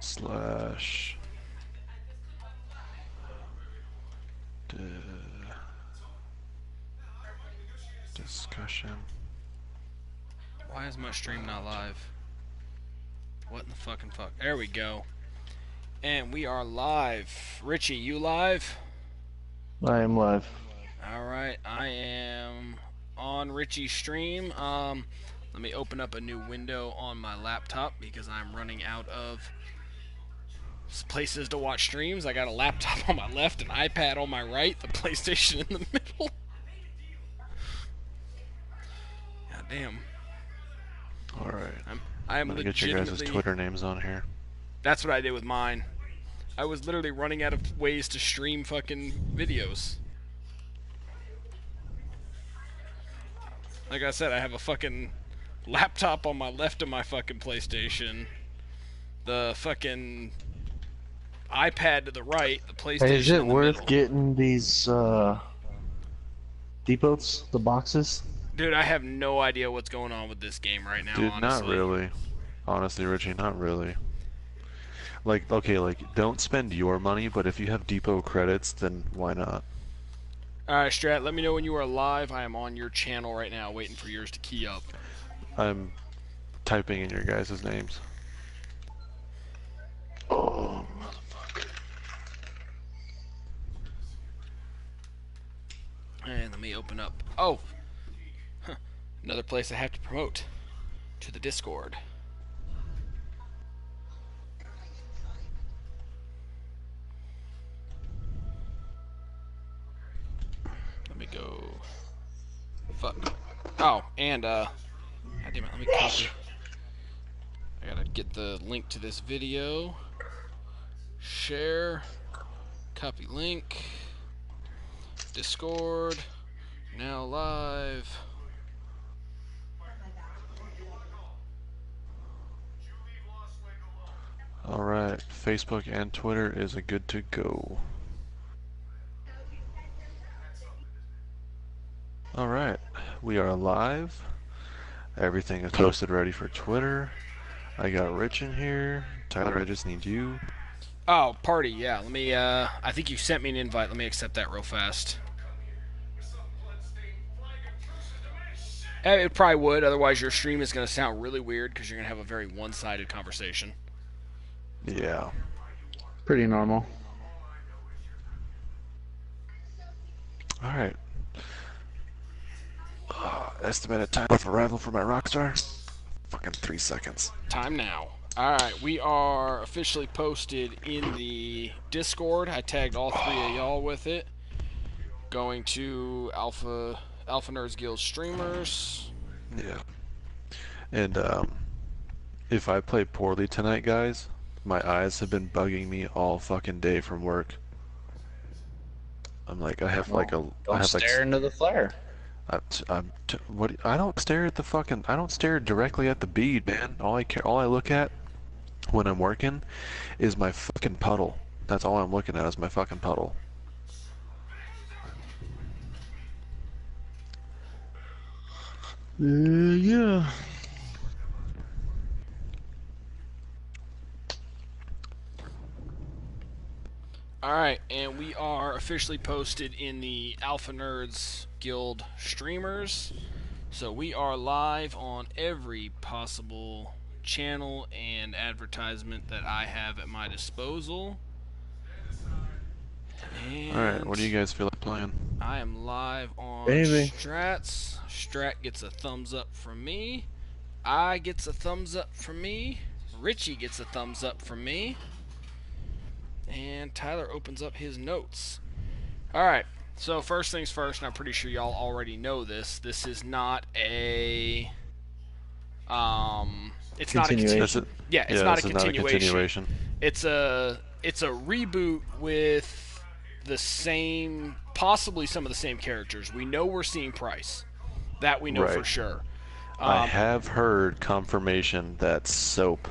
slash discussion. Why is my stream not live? What in the fucking fuck? There we go. And we are live. Richie, you live? I am live. Alright, I am on Richie's stream. Let me open up a new window on my laptop because I'm running out of places to watch streams. I got a laptop on my left, an iPad on my right, the PlayStation in the middle. God damn. Alright. I'm gonna get your guys' Twitter names on here. That's what I did with mine. I was literally running out of ways to stream fucking videos. Like I said, I have a fucking laptop on my left of my fucking PlayStation. The fucking iPad to the right, the PlayStation Hey, is it in the worth middle. getting these depots, the boxes? Dude, I have no idea what's going on with this game right now, Dude, honestly. not really. Honestly, Richie, not really. Like, okay, like, don't spend your money, but if you have depot credits, then why not? Alright, Strat, let me know when you are live. I am on your channel right now, waiting for yours to key up. I'm typing in your guys' names. Oh, motherfucker. And let me open up. Oh! Huh. Another place I have to promote. To the Discord. Let me go. Fuck. Oh, and God damn it, let me copy. I gotta get the link to this video. Share. Copy link. Discord. Now live. Alright, Facebook and Twitter is a good to go. Alright, we are live. Everything is posted ready for Twitter. I got Rich in here. Tyler, I just need you. Oh, party, yeah. Let me, I think you sent me an invite. Let me accept that real fast. It probably would, otherwise your stream is going to sound really weird because you're going to have a very one-sided conversation. Yeah. Pretty normal. Alright. Estimated time of arrival for my Rockstar? Fucking 3 seconds. Time now. Alright, we are officially posted in the Discord. I tagged all three of y'all with it. Going to Alpha Nerds Guild streamers. Yeah. And, if I play poorly tonight, guys, my eyes have been bugging me all fucking day from work. I'm like, I have like a... Don't stare into the flare. I don't stare at the fucking... I don't stare directly at the bead, man. All I look at when I'm working is my fucking puddle. That's all I'm looking at is my fucking puddle. Yeah. Alright, and we are officially posted in the Alpha Nerds Guild streamers. So we are live on every possible channel and advertisement that I have at my disposal. Alright, what do you guys feel like playing? I am live on Baby. Strats. Strat gets a thumbs up from me. I gets a thumbs up from me. Richie gets a thumbs up from me. And Tyler opens up his notes. Alright, so first things first, and I'm pretty sure y'all already know this. This is not a... It's not a Continuation. yeah, it's not a Not a continuation. continuation. It's a reboot with the same, possibly some of the same characters. We know we're seeing Price. That we know Right. for sure. I have heard confirmation that Soap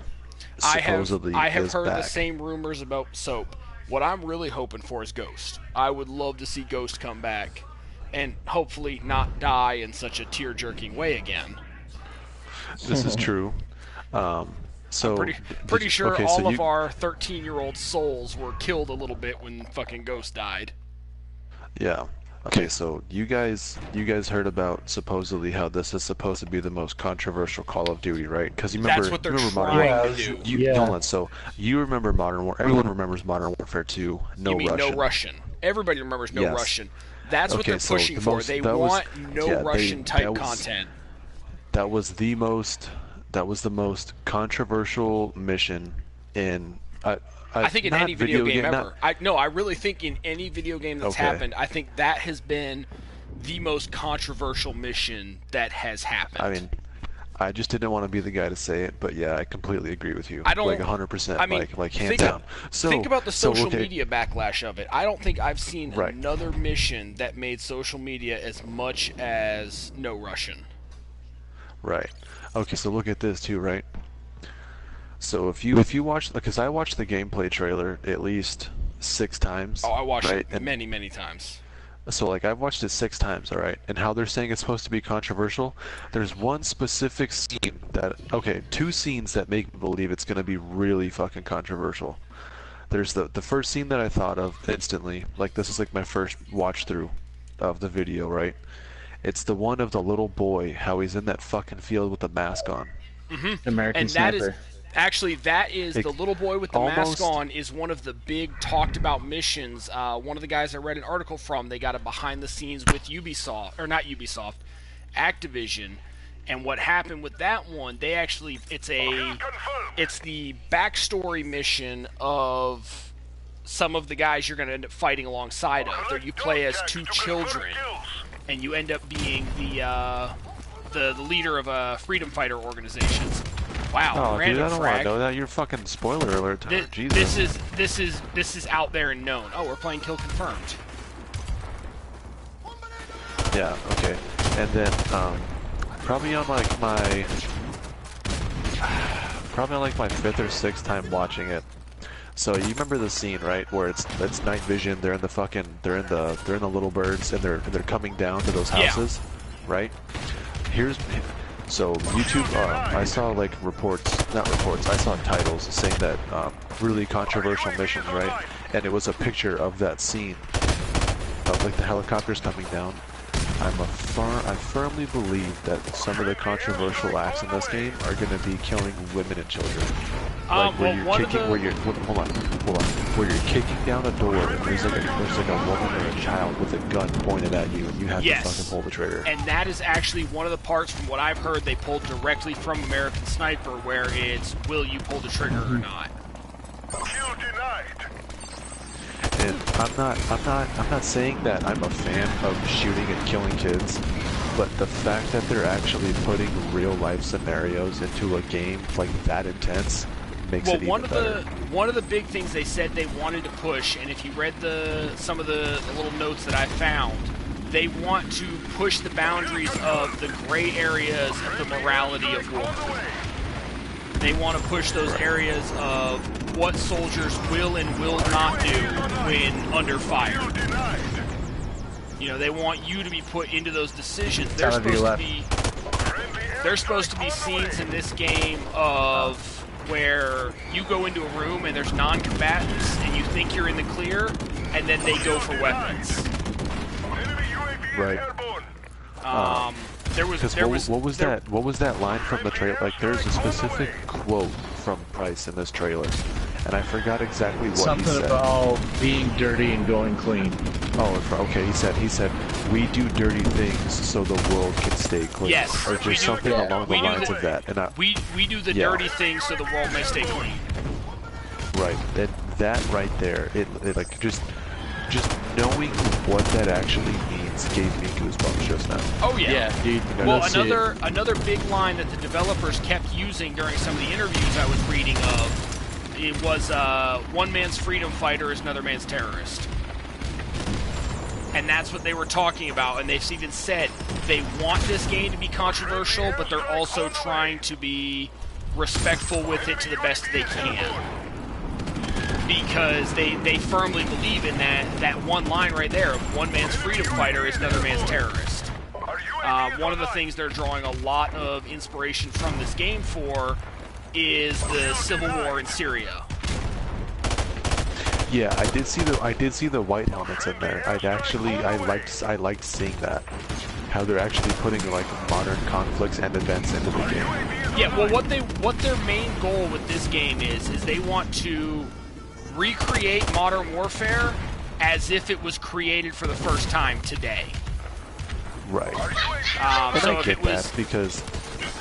supposedly I have is heard back. the same rumors about Soap. What I'm really hoping for is Ghost. I would love to see Ghost come back and hopefully not die in such a tear-jerking way again. This is true. So I'm pretty sure okay, all so of our 13-year-old souls were killed a little bit when fucking Ghost died. Yeah. Okay, so you guys heard about supposedly how this is supposed to be the most controversial Call of Duty, right? Because you remember, That's what they're you remember trying Modern to do. Yeah. Nolan, so you remember Modern War. Everyone remembers Modern Warfare 2. No You mean Russian. no Russian? Everybody remembers no Yes. Russian. That's what Okay, they're so pushing the for. most- They that was- want no yeah, Russian type that was- content. That was the most controversial mission in I think in not any video game not- ever. I really think in any video game that's Okay. happened, I think that has been the most controversial mission that has happened. I mean, I just didn't want to be the guy to say it, but yeah, I completely agree with you. I don't- like 100%, I mean, like hands think- down. So think about the social okay, media backlash of it. I don't think I've seen Right. another mission that made social media as much as No Russian. Right. Okay, so look at this too, right? So if you watch, because I watched the gameplay trailer at least 6 times. Oh, I watched right? it And many, many times. so like I've watched it 6 times, all right? And how they're saying it's supposed to be controversial, there's one specific scene that, okay, 2 scenes that make me believe it's going to be really fucking controversial. There's the first scene that I thought of instantly, like this is like my first watch through of the video, right? It's the one of the little boy, how he's in that fucking field with the mask on. American And that Sniper. is actually the little boy with the mask almost- on is one of the big talked about missions. One of the guys I read an article from, they got a behind the scenes with Ubisoft, or not Ubisoft, Activision. And what happened with that one, they actually it's the backstory mission of some of the guys you're going to end up fighting alongside of. That you play as 2 children, and you end up being the leader of a freedom fighter organizations. Wow, Oh, dude, random I don't want frag. to know that. You're fucking spoiler alert time. Thi- Jesus. This is out there and known. Oh, we're playing Kill Confirmed. Yeah, okay. And then, probably on like my 5th or 6th time watching it. So you remember the scene, right, where it's night vision, they're in the little birds and they're coming down to those Yeah. houses, right? So YouTube, I saw like I saw titles saying that really controversial missions, right? And it was a picture of that scene of like the helicopters coming down. I firmly believe that some of the controversial acts in this game are going to be killing women and children. Like where you're kicking down a door and there's like a woman or a child with a gun pointed at you and you have to fucking pull the trigger. And that is actually one of the parts, from what I've heard, they pulled directly from American Sniper, where it's, will you pull the trigger or not? Kill denied. And I'm not saying that I'm a fan of shooting and killing kids, but the fact that they're actually putting real life scenarios into a game like that intense makes it even better. One of the big things they said they wanted to push, and if you read some of the little notes that I found, they want to push the boundaries of the gray areas of the morality of war. They want to push those areas of what soldiers will and will not do when under fire. You know, they want you to be put into those decisions. There's supposed to be scenes in this game of where you go into a room and there's non-combatants and you think you're in the clear, and then they go for weapons. Right. What was that line from the trailer? Like, there's a specific quote from Price in this trailer, and I forgot exactly what he Something said. about being dirty and going clean. Oh, okay. He said, we do dirty things so the world can stay clean. Yes, or we just do- something along the we do lines the- of that. And We do the Yeah. dirty things so the world may stay clean. right, and that right there, it like just knowing what that actually means gave me goosebumps just now. Oh yeah. dude. Well, Let's see it. another big line that the developers kept using during some of the interviews I was reading of, it was one man's freedom fighter is another man's terrorist. And that's what they were talking about, and they've even said they want this game to be controversial, but they're also trying to be respectful with it to the best they can. Because they firmly believe in that one line right there of one man's freedom fighter is another man's terrorist. One of the things they're drawing a lot of inspiration from this game for is the civil war in Syria. Yeah, I did see the white helmets in there. I liked seeing that. How they're actually putting like modern conflicts and events into the game. Yeah, well, what their main goal with this game is they want to recreate Modern Warfare as if it was created for the first time today. Right. And I get that because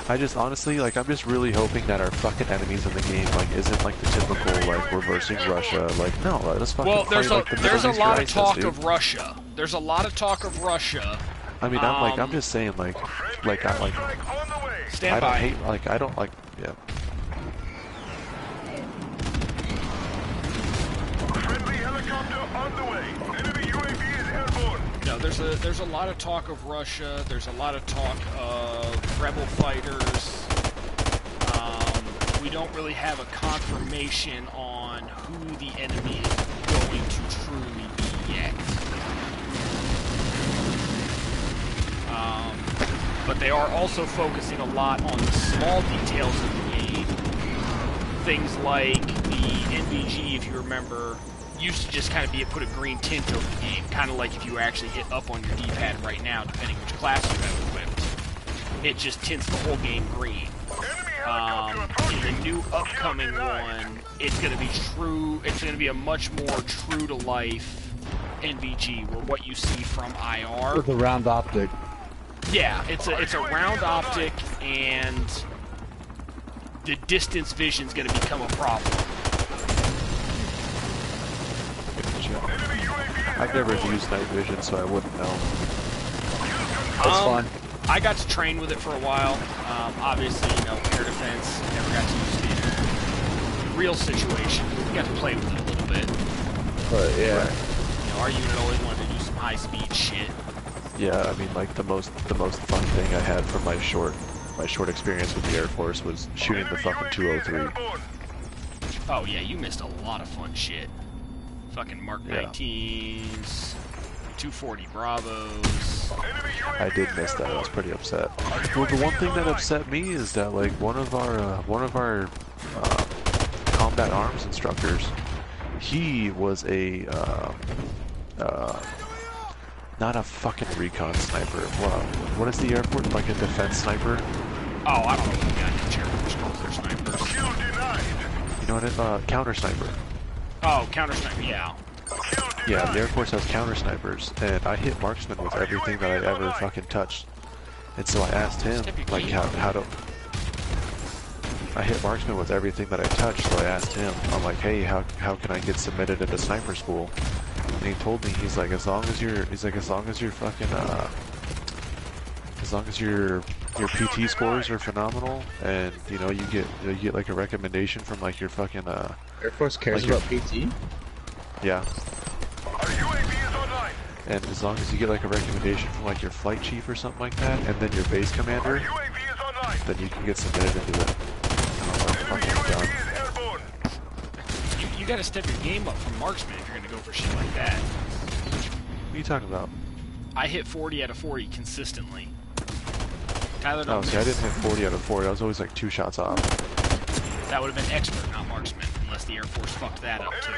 I just honestly like I'm just really hoping that our fucking enemies in the game like isn't like the typical like reversing Russia. Like no, let's fucking there's fight, like, the there's a Middle lot of East talk crisis, of Russia. There's a lot of talk of Russia. I mean, I'm just saying like I like Stand I by. don't hate like I don't like yeah. Friendly helicopter on the way. Enemy UAV is airborne. No, there's a lot of talk of Russia. There's a lot of talk of rebel fighters. We don't really have a confirmation on who the enemy is going to truly be yet. But they are also focusing a lot on the small details of the game. Things like the NVG, if you remember, used to just kind of put a green tint over the game, kind of like if you actually hit up on your D-pad right now, depending which class you have equipped. It just tints the whole game green. In the new upcoming one, it's going to be true. It's going to be a much more true-to-life NVG, where what you see from IR With a round optic. Yeah, it's a round optic, and the distance vision is going to become a problem. I've never used night vision, so I wouldn't know. That's fun. I got to train with it for a while. Obviously, air defense, never got to use it in real situation. We got to play with it a little bit. But yeah. Our unit always wanted to do some high-speed shit. Yeah, I mean, like the most fun thing I had from my short experience with the Air Force was shooting the fucking 203. Oh yeah, you missed a lot of fun shit. Fucking Mark 19s, 240 Bravos. I did miss that. I was pretty upset. Well, the one thing that upset me is that like one of our combat arms instructors, he was a not a fucking recon sniper. What is the Air Force, like a defense sniper? Oh, I don't know what the goddamn Air Force calls their snipers. You know what counter sniper. Oh, counter sniper, yeah. Yeah, the Air Force has counter snipers, and I hit marksman with everything that I ever fucking touched. And so I asked him, like, how to... I hit marksman with everything that I touched, so I asked him, I'm like, hey, how can I get submitted into sniper school? And he told me, he's like, as long as your PT scores are phenomenal, and you get like a recommendation from like your fucking Air Force cares like about PT? Yeah. And as long as you get like a recommendation from like your flight chief or something like that, and then your base commander, then you can get submitted into it. Fucking done. You gotta step your game up from marksman if you're gonna go for shit like that. What are you talking about? I hit 40 out of 40 consistently. Tyler, Oh, see, I didn't hit 40 out of 40. I was always like 2 shots off. That would have been expert, not marksman, unless the Air Force fucked that up too.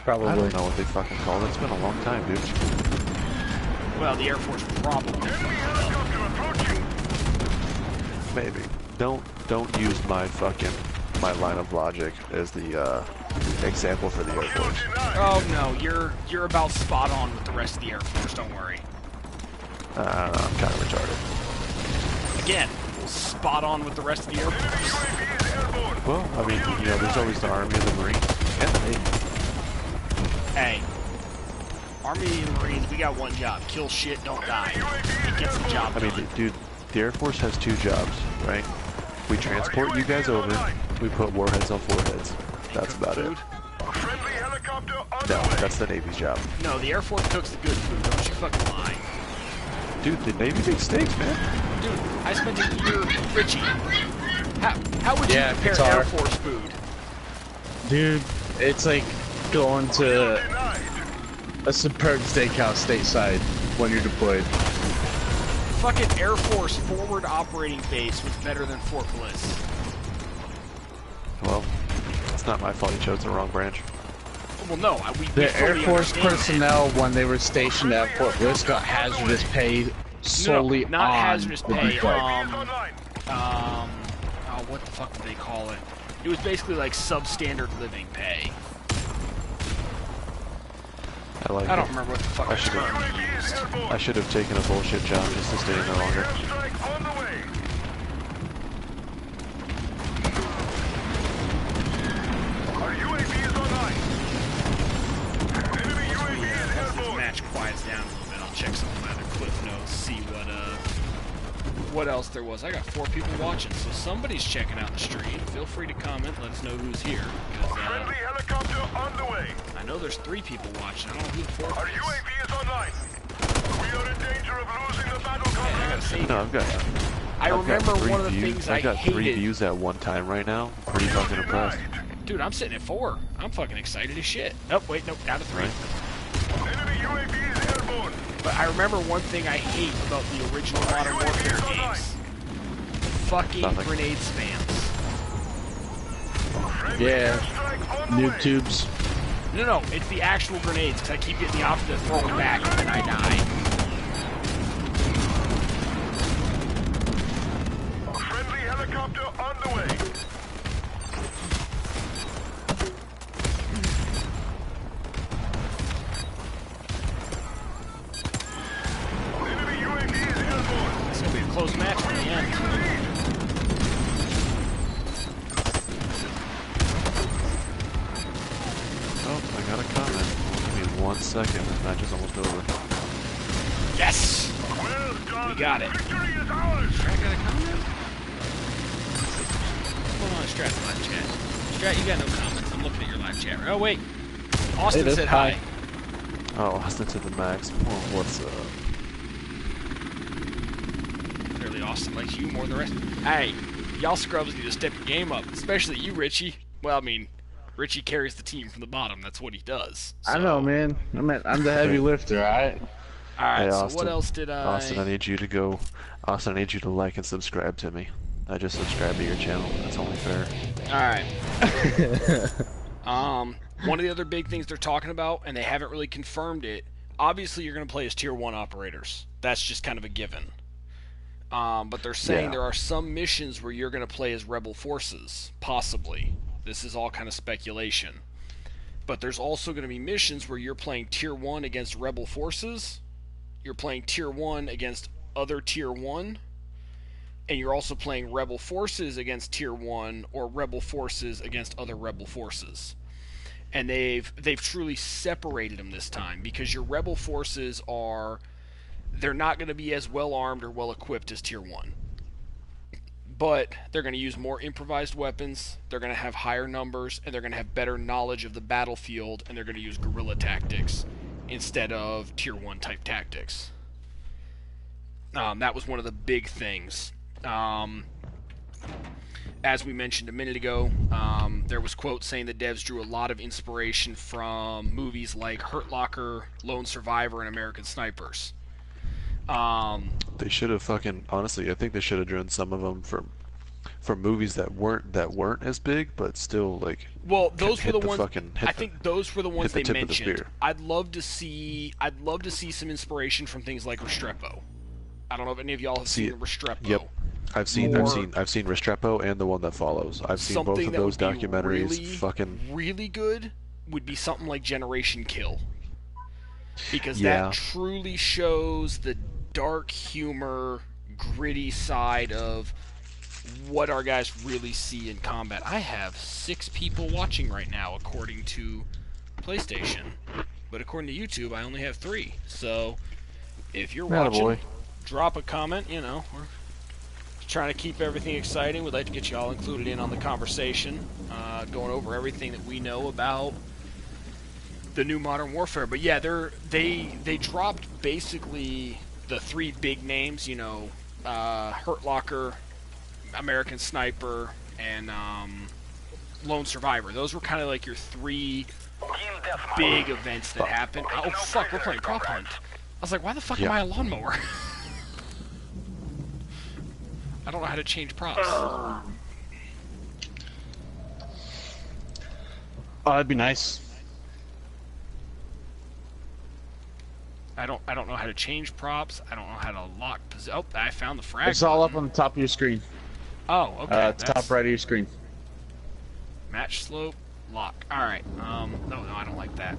Probably. I don't know what they fucking call it. It's been a long time, dude. Well, the Air Force probably fucked it up. Maybe. Don't use my line of logic as the example for the Air Force. Oh no, you're about spot on with the rest of the Air Force. Don't worry. I don't know. I'm kind of retarded. Again, spot on with the rest of the Air Force. Well, I mean, there's always the Army and the Marines and the Navy. Hey, Army and Marines, we got one job: kill shit, don't die. It gets the job done. I mean, dude, the Air Force has 2 jobs, right? We transport you guys over. We put warheads on foreheads. That's about it. No, that's the Navy's job. No, the Air Force cooks the good food. Don't you fucking lie. Dude, the Navy makes steaks, man. Dude, I spent a year, Richie. How would you compare Air Force food? Dude, it's like going to a superb steakhouse stateside when you're deployed. Fucking Air Force forward operating base was better than Fort Bliss. It's not my fault you chose the wrong branch. Well, no, we The Air fully Force understand personnel, when they were stationed at Fort Bliss, got hazardous pay solely that. No, not on hazardous the pay. deploy. Oh, what the fuck did they call it? It was basically like substandard living pay. I like I don't it. remember what the fuck I the should term have. they used. I should have taken a bullshit job just to stay in there longer. Airstrike on the way. Our UAV is online. Enemy UAV is Once this airborne. match quiets down a little bit, I'll check some of my other cliff notes, see what else there was. I got 4 people watching, so somebody's checking out the stream. Feel free to comment, let us know who's here. 'Cause, Friendly helicopter on the way. I know there's 3 people watching. I don't know who the 4th Our is. UAV is online. We are in danger of losing the battle Man, I combat. gotta save No, it. I've got. I remember got 3 one of the views. things I've got 3 hated. views at one time right now. Pretty fucking impressed. Dude, I'm sitting at 4. I'm fucking excited as shit. Oh, wait, nope, down to 3. Right? Enemy UAV is airborne. But I remember one thing I hate about the original Modern Warfare games. Fucking Nothing. grenade spams. Friendly Yeah. airstrike on the Noob way. tubes. No, it's the actual grenades, because I keep getting the option to throw them back and then I die. Friendly helicopter on the way. Enemy UAV is airborne. It's gonna be a close match in the end. Oh, I got a comment. Give me 1 second. This match is almost over. Yes! Well done. We got it. Victory is ours. Strat got a comment? What's going on in Strat's live chat? Strat, you got no comments. I'm looking at your live chat. Oh, wait. Austin It is. said hi. Oh, Austin to the max. Well, what's up? Clearly Austin likes you more than the rest. Hey, y'all scrubs need to step your game up. Especially you, Richie. Well, I mean, Richie carries the team from the bottom. That's what he does. I know, man. I'm the heavy lifter, alright? Alright, Hey, so Austin. what else did I... Austin, I need you to go. Austin, I need you to like and subscribe to me. I just subscribed to your channel. That's only fair. Alright. One of the other big things they're talking about, and they haven't really confirmed it, obviously you're going to play as Tier 1 operators. That's just kind of a given. But they're saying Yeah. there are some missions where you're going to play as Rebel forces. Possibly. This is all kind of speculation. But there's also going to be missions where you're playing Tier 1 against Rebel forces, you're playing Tier 1 against other Tier 1, and you're also playing Rebel forces against Tier 1 or Rebel forces against other Rebel forces. And they've truly separated them this time, because your Rebel forces they're not going to be as well armed or well equipped as Tier 1. But they're going to use more improvised weapons, they're going to have higher numbers, and they're going to have better knowledge of the battlefield, and they're going to use guerrilla tactics instead of Tier 1 type tactics. That was one of the big things. As we mentioned a minute ago, there was quotes saying that devs drew a lot of inspiration from movies like Hurt Locker, Lone Survivor, and American Snipers. They should have fucking honestly. I think they should have drawn some of them from movies that weren't as big, but still like. Well, those were hit the ones. hit I think those were the ones the they tip of the mentioned. spear. I'd love to see some inspiration from things like Restrepo. I don't know if any of y'all have seen Restrepo. Yep. I've seen Restrepo and the one that follows. I've seen both Something of that those would be documentaries. really, Fucking really good would be something like Generation Kill, because Yeah. that truly shows the dark humor, gritty side of what our guys really see in combat. I have 6 people watching right now, according to PlayStation, but according to YouTube, I only have 3. So if you're watching, Attaboy. drop a comment. You know, we're trying to keep everything exciting. We'd like to get you all included in on the conversation, going over everything that we know about the new Modern Warfare. But yeah, they dropped basically the 3 big names, you know, Hurt Locker, American Sniper, and Lone Survivor. Those were kind of like your 3 big events that happened. Oh fuck, we're playing Prop Hunt. I was like, why the fuck am I a lawnmower? I don't know how to change props. Oh, that'd be nice. I don't know how to change props. I don't know how to lock position. Oh, I found the frag. It's all up button. on the top of your screen. Oh, okay. Top right of your screen. Match slope, lock. All right. No, I don't like that.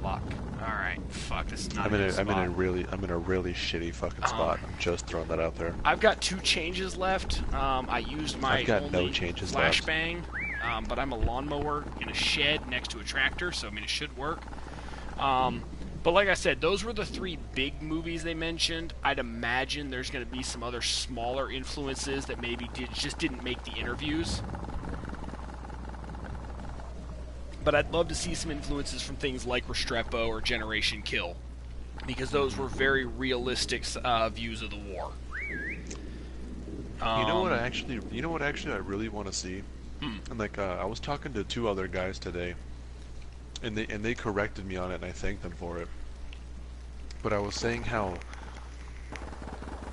Lock. All right. Fuck. This is not. I'm in a really shitty fucking spot. I'm just throwing that out there. I've got 2 changes left. I used my I've got only no changes flashbang, but I'm a lawnmower in a shed next to a tractor, so I mean it should work. But like I said, those were the 3 big movies they mentioned. I'd imagine there's going to be some other smaller influences that maybe just didn't make the interviews. But I'd love to see some influences from things like Restrepo or Generation Kill, because those were very realistic views of the war. You know what I really want to see? And like I was talking to 2 other guys today, and they corrected me on it, and I thanked them for it. But I was saying how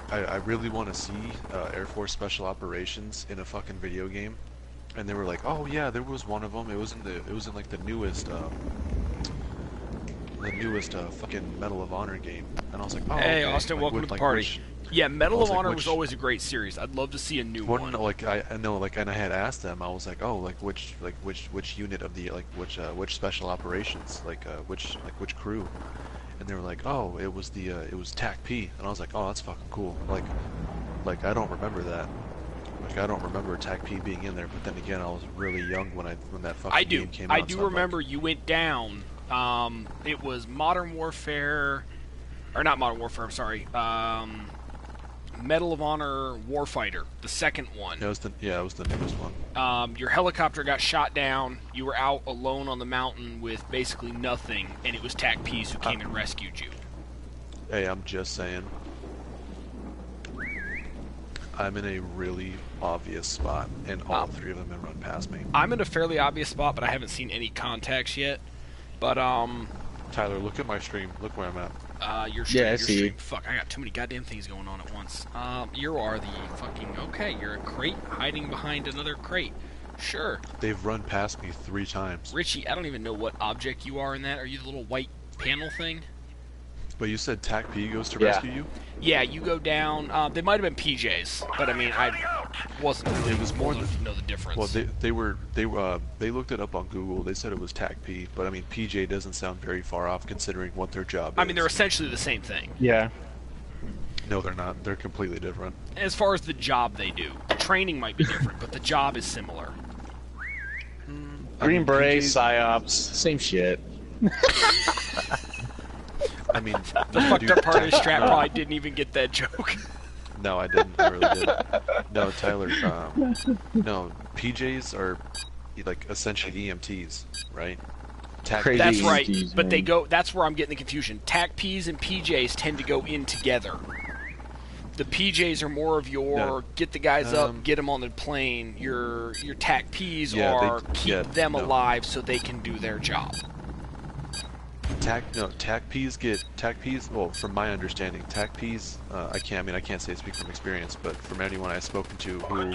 I really want to see Air Force Special Operations in a fucking video game, and they were like, "Oh yeah, there was one of them. It was in like the newest fucking Medal of Honor game." And I was like, "Oh, hey, okay. Austin, like, welcome to the party." Yeah, Medal of Honor was always a great series. I'd love to see a new one. Like I know, like, and I had asked them. I was like, "Oh, like which unit of the which special operations, which crew?" And they were like, "Oh, it was TAC P." And I was like, "Oh, that's fucking cool." Like I don't remember that. Like I don't remember TAC P being in there. But then again, I was really young when that fucking game came out. I do remember you went down. It was Modern Warfare, or not Modern Warfare. I'm sorry. Medal of Honor Warfighter, the second one. It was the newest one. Your helicopter got shot down. You were out alone on the mountain with basically nothing, and it was TAC Ps who came and rescued you. Hey, I'm just saying. I'm in a really obvious spot, and all 3 of them have run past me. I'm in a fairly obvious spot, but I haven't seen any contacts yet. But Tyler, look at my stream. Look where I'm at. Your stream. Fuck, I got too many goddamn things going on at once. You are the fucking... Okay, you're a crate hiding behind another crate. Sure. They've run past me 3 times. Richie, I don't even know what object you are in that. Are you the little white panel thing? But you said TAC P goes to rescue you? Yeah, you go down. They might have been PJs, but I mean, I wasn't really it was more able to know the difference. Well, they looked it up on Google. They said it was TAC P, but I mean, PJ doesn't sound very far off considering what their job is. I mean, they're essentially the same thing. Yeah. No, they're not. They're completely different. As far as the job they do, the training might be different, but the job is similar. Green Beret, PJ's... PSYOPs, same shit. I mean, the fucked up part is Strat probably didn't even get that joke. No, I didn't. I really didn't. No, Tyler. No, PJs are like essentially EMTs, right? Crazy that's right, EMTs, but man. they go. That's where I'm getting the confusion. TAC Ps and PJs tend to go in together. The PJs are more of your get the guys up, get them on the plane. Your TAC Ps are keep them alive so they can do their job. TAC Ps. Well, from my understanding, TAC Ps. I can't say speak from experience, but from anyone I've spoken to who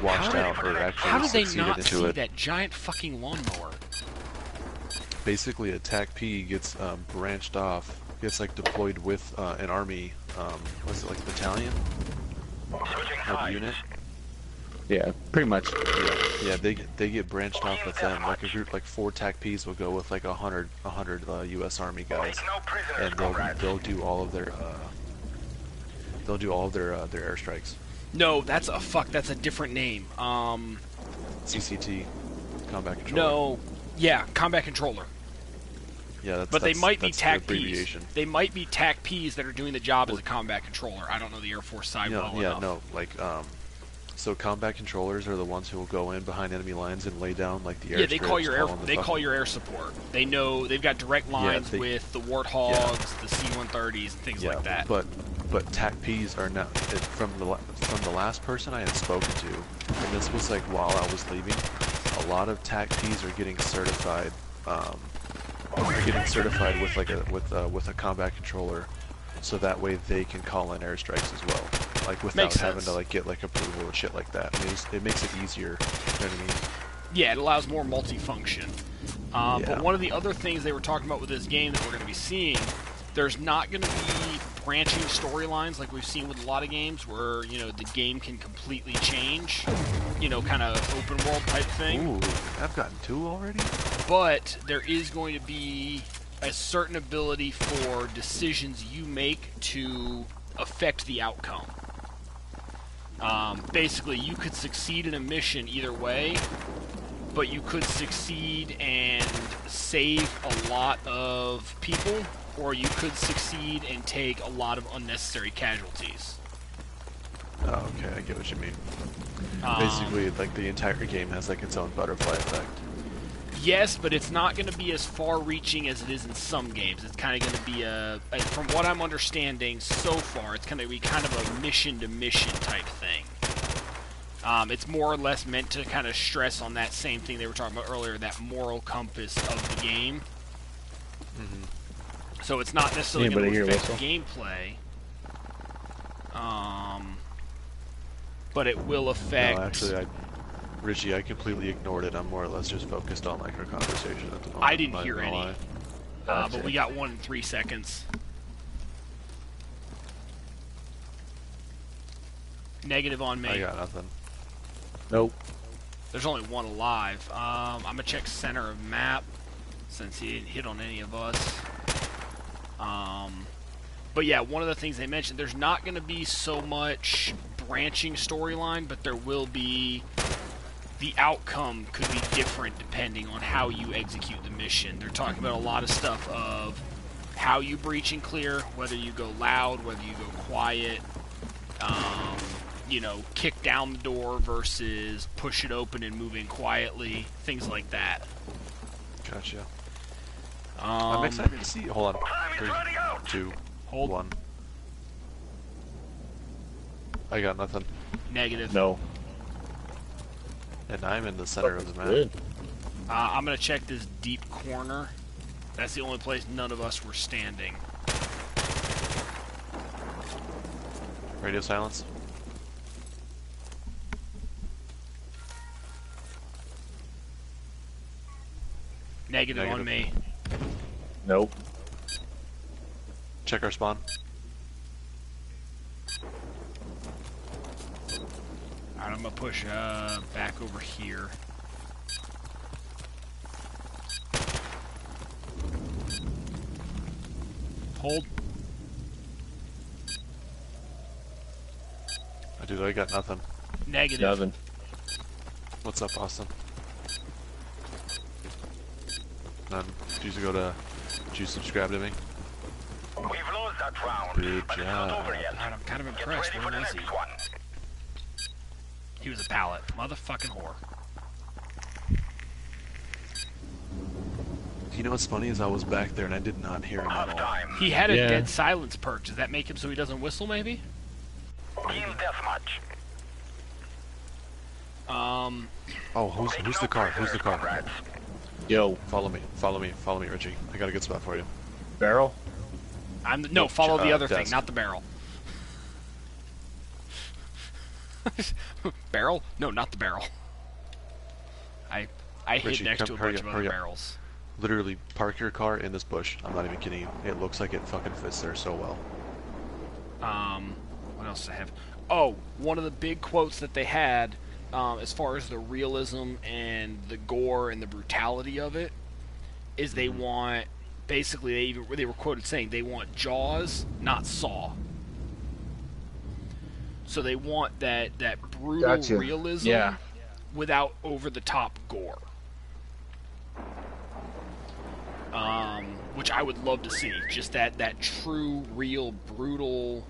washed out or actually how did they succeeded not into see it. that giant fucking lawnmower? Basically, a TAC P gets branched off, gets like deployed with an army. Was it like battalion? Like unit? Yeah, pretty much. Yeah, they get branched off with them. Like a group, like 4 TAC Ps will go with like 100 U.S. Army guys, and they'll do all of their airstrikes. No, that's a different name. CCT, combat controller. No, yeah, combat controller. Yeah, but they might be TAC Ps. They might be TAC Ps that are doing the job as a combat controller. I don't know the Air Force side well enough. Yeah, no, like so combat controllers are the ones who will go in behind enemy lines and lay down like the air. Yeah, they call your air support. They know they've got direct lines with the Warthogs, the C-130s, and things like that. But TAC Ps are not from the last person I had spoken to, and this was like while I was leaving. A lot of TAC Ps are getting certified. With a combat controller, so that way they can call in airstrikes as well. Like without having to like get like approval and shit like that. I mean, it makes it easier. You know what I mean? Yeah, it allows more multifunction. But one of the other things they were talking about with this game that we're going to be seeing, there's not going to be branching storylines like we've seen with a lot of games where, you know, the game can completely change, you know, kind of open world type thing. Ooh, I've gotten 2 already? But there is going to be a certain ability for decisions you make to affect the outcome. Basically, you could succeed in a mission either way, but you could succeed and save a lot of people, or you could succeed and take a lot of unnecessary casualties. Oh, okay, I get what you mean. Basically, like, the entire game has, like, its own butterfly effect. Yes, but it's not going to be as far-reaching as it is in some games. It's kind of going to be from what I'm understanding so far, it's going to be kind of a mission-to-mission type thing. It's more or less meant to kind of stress on that same thing they were talking about earlier, that moral compass of the game. So it's not necessarily going to affect gameplay, but it will affect... No, actually, Richie, I completely ignored it. I'm more or less just focused on, like, our conversation at the moment. I didn't hear any. But we got 1 in 3 seconds. Negative on me. I got nothing. Nope. There's only 1 alive. I'm going to check center of map, since he didn't hit on any of us. But yeah, one of the things they mentioned, there's not going to be so much branching storyline, but there will be... The outcome could be different depending on how you execute the mission. They're talking about a lot of stuff of how you breach and clear, whether you go loud, whether you go quiet, you know, kick down the door versus push it open and move in quietly, things like that. Gotcha. I'm excited to see. Hold on. 3, 2, Hold. 1. I got nothing. Negative. No. And I'm in the center of the map. Good. I'm going to check this deep corner. That's the only place none of us were standing. Radio silence. Negative on me. Nope. Check our spawn. Alright, I'm going to push back over here. Hold. Dude, I got nothing. Negative. Nothing. What's up, Austin? None. Did you subscribe to me? We've lost that round, Good but it's not job. over yet. God, I'm kind of Get impressed. ready Where for the was he? next one. He was a pallet. Motherfucking whore. You know what's funny is I was back there and I did not hear him at all. Half-time. He had a Yeah. dead silence perk. Does that make him so he doesn't whistle, maybe? Team deathmatch. Oh, who's the car? Who's the car? Comrades. Yo, Follow me, Richie. I got a good spot for you. barrel? No, follow the other thing, desk. not the barrel. Barrel? No, not the barrel. I hid Richie, next come- to a hurry bunch up, of hurry other up. barrels. Literally, park your car in this bush. I'm not even kidding you. It looks like it fucking fits there so well. What else do I have? Oh, one of the big quotes that they had, as far as the realism and the gore and the brutality of it, is they want, basically, they were quoted saying they want Jaws, not Saw. So they want that brutal Gotcha. realism Yeah. without over-the-top gore. Which I would love to see. Just that true, real, brutal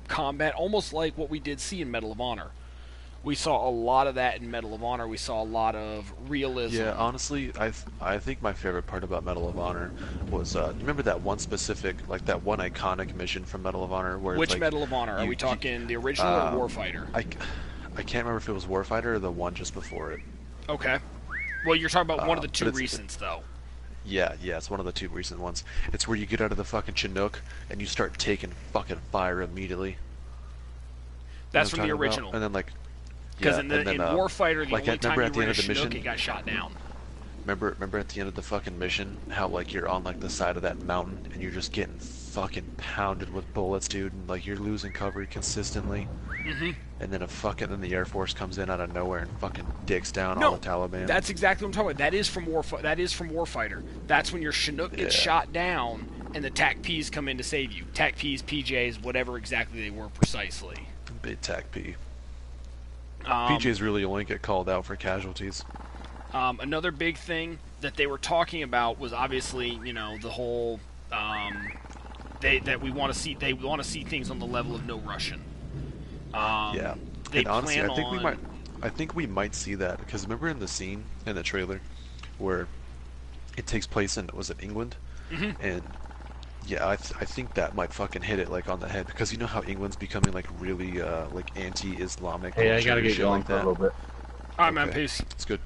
combat, almost like what we did see in Medal of Honor. We saw a lot of that in Medal of Honor. We saw a lot of realism. Yeah, honestly, I think my favorite part about Medal of Honor was, you remember that one specific, like that one iconic mission from Medal of Honor? Where Which it's like, Medal of Honor? Are we talking the original or Warfighter? I can't remember if it was Warfighter or the one just before it. Okay. Well, you're talking about one of the but two it's- recents, though. Yeah, it's one of the two recent ones. It's where you get out of the fucking Chinook and you start taking fucking fire immediately. That's You from know the what I'm talking original. about? And then like, Because yeah, in and then, Warfighter, the like, only time remember you at the were in end a of the Chinook, mission? it got shot down. Remember at the end of the fucking mission, how like you're on like the side of that mountain and you're just getting fucking pounded with bullets, dude, and like you're losing cover consistently. And then then the Air Force comes in out of nowhere and fucking dicks down all the Taliban. That's exactly what I'm talking about. That is from Warfighter. That's when your Chinook gets shot down and the TAC-Ps come in to save you. TAC-Ps, PJs, whatever exactly they were precisely. Big TAC-P. PJs really only get called out for casualties. Another big thing that they were talking about was obviously, the whole that we want to see. They want to see things on the level of no Russian. Yeah. They and honestly, plan I think we might see that because remember in the scene in the trailer where it takes place in England, and yeah, I think that might fucking hit it like on the head because you know how England's becoming like really like anti-Islamic. Hey, I gotta get going like for a little bit. All right, man. Peace. It's good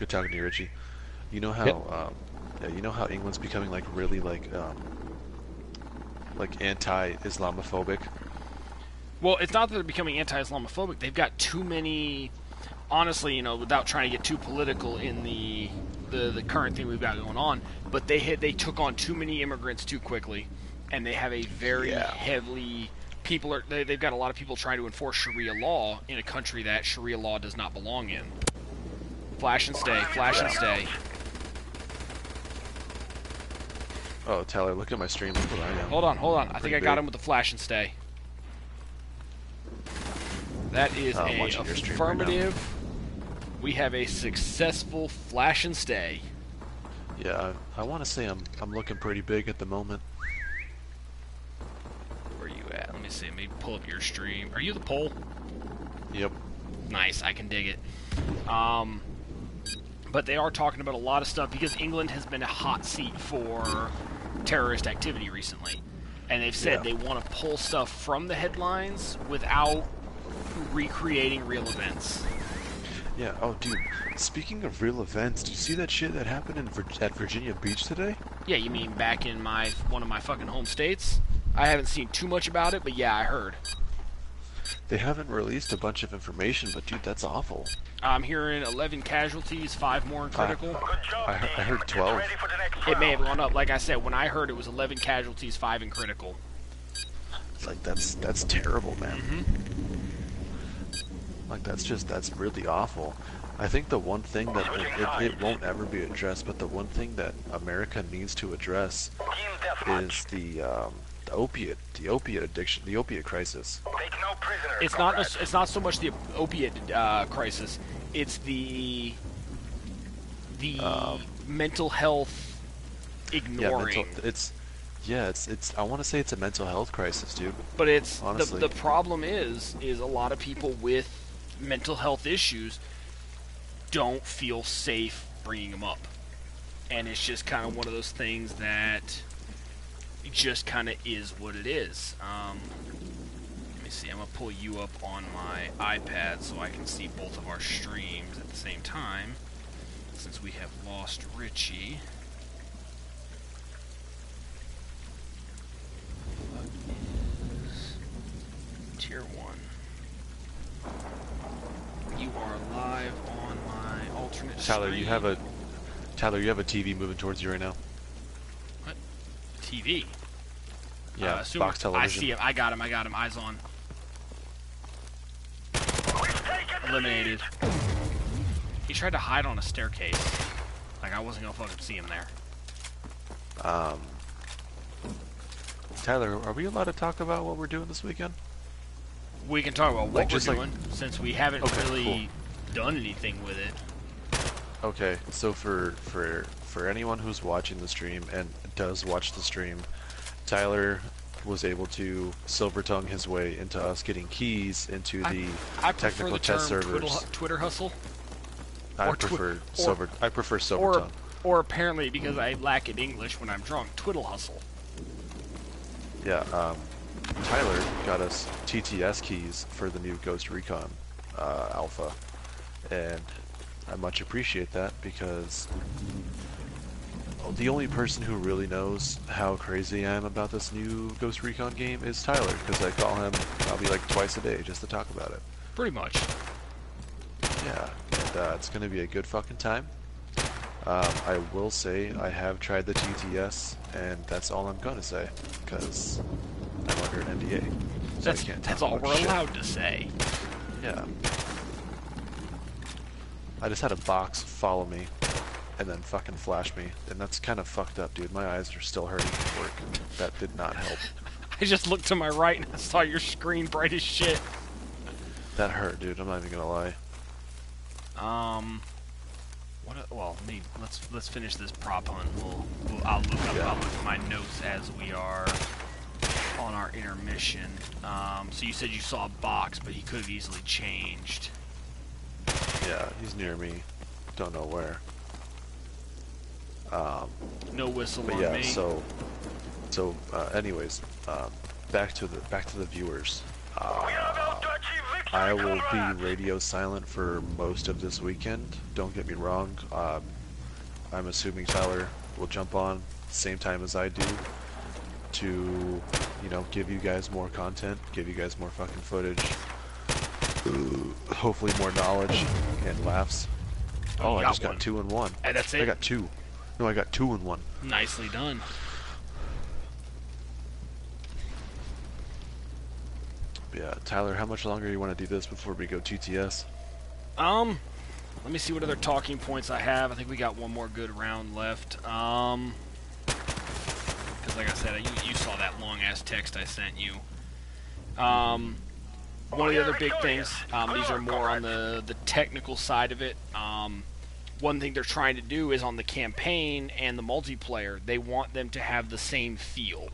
talking to you, Richie. You know how you know how England's becoming like really like anti-Islamophobic. Well, it's not that they're becoming anti-Islamophobic. They've got too many. Honestly, without trying to get too political in the current thing we've got going on, but they took on too many immigrants too quickly, and they have a very heavily they've got a lot of people trying to enforce Sharia law in a country that Sharia law does not belong in. Flash and stay, flash and stay. Oh, Tyler, look at my stream. Look what I am. Hold on. I think I got big. him with the flash and stay. That is I'm a watching your stream right now. affirmative. We have a successful flash and stay. Yeah, I want to say I'm looking pretty big at the moment. Where are you at? Let me see. Maybe pull up your stream. Are you the poll? Yep. Nice. I can dig it. But they are talking about a lot of stuff because England has been a hot seat for terrorist activity recently. And they've said they want to pull stuff from the headlines without recreating real events. Yeah, oh dude, speaking of real events, did you see that shit that happened at Virginia Beach today? Yeah, you mean back in one of my fucking home states? I haven't seen too much about it, but yeah, I heard. They haven't released a bunch of information, but dude, that's awful. I'm hearing 11 casualties, 5 more in critical. I heard 12. It may have gone up. Like I said, when I heard it was 11 casualties, 5 in critical. Like that's terrible, man. Like that's really awful. I think the one thing that it won't ever be addressed, but the one thing that America needs to address is the opiate addiction, the opiate crisis. It's not so much the opiate crisis. It's the mental health ignoring. It's I want to say it's a mental health crisis, dude. But it's honestly. The problem is a lot of people with mental health issues don't feel safe bringing them up, and it's just kind of one of those things that just kind of is what it is. Let me see. I'm gonna pull you up on my iPad so I can see both of our streams at the same time, since we have lost Richie. What is Tier 1? You are live on my alternate Tyler, stream. you have a TV moving towards you right now. What? TV? Yeah, box television. I see him. I got him. Eyes on. Eliminated. He tried to hide on a staircase. Like I wasn't gonna fucking see him there. Tyler, are we allowed to talk about what we're doing this weekend? We can talk about what we're just like- doing, since we haven't Okay, really done anything with it. Okay, so for anyone who's watching the stream and does watch the stream, Tyler was able to silver tongue his way into us getting keys into the I prefer technical the test term servers. Twitter hustle. I or prefer twi- silver. I prefer silver tongue. Or apparently because I lack in English when I'm drunk, twiddle hustle. Yeah, Tyler got us TTS keys for the new Ghost Recon Alpha, and I much appreciate that because the only person who really knows how crazy I am about this new Ghost Recon game is Tyler, because I call him probably like twice a day just to talk about it. Pretty much. Yeah, and it's gonna be a good fucking time. I will say I have tried the TTS, and that's all I'm gonna say, because I'm under an NDA. So I can't That's talk all about we're shit. allowed to say. Yeah. I just had a box follow me, and then fucking flash me, and that's kind of fucked up, dude. My eyes are still hurting from work. That did not help. I just looked to my right and I saw your screen bright as shit. That hurt, dude. I'm not even gonna lie. Well, let's finish this prop hunt. I'll look at my notes as we are on our intermission. So you said you saw a box, but he could have easily changed. Yeah, he's near me. Don't know where. No whistle But on yeah, me. anyways, back to the viewers. We are about to achieve victory, I will comrades. be radio silent for most of this weekend. Don't get me wrong. I'm assuming Tyler will jump on same time as I do to, you know, give you guys more content, give you guys more fucking footage, hopefully more knowledge and laughs. Oh, I got just got one. 2 in 1. And that's it. I got 2. No, I got 2 in 1. Nicely done. Yeah, Tyler, how much longer you want to do this before we go TTS? Let me see what other talking points I have. I think we got one more good round left. Because like I said, you saw that long-ass text I sent you. One of the other big things, these are more on the technical side of it. One thing they're trying to do is on the campaign and the multiplayer, they want them to have the same feel.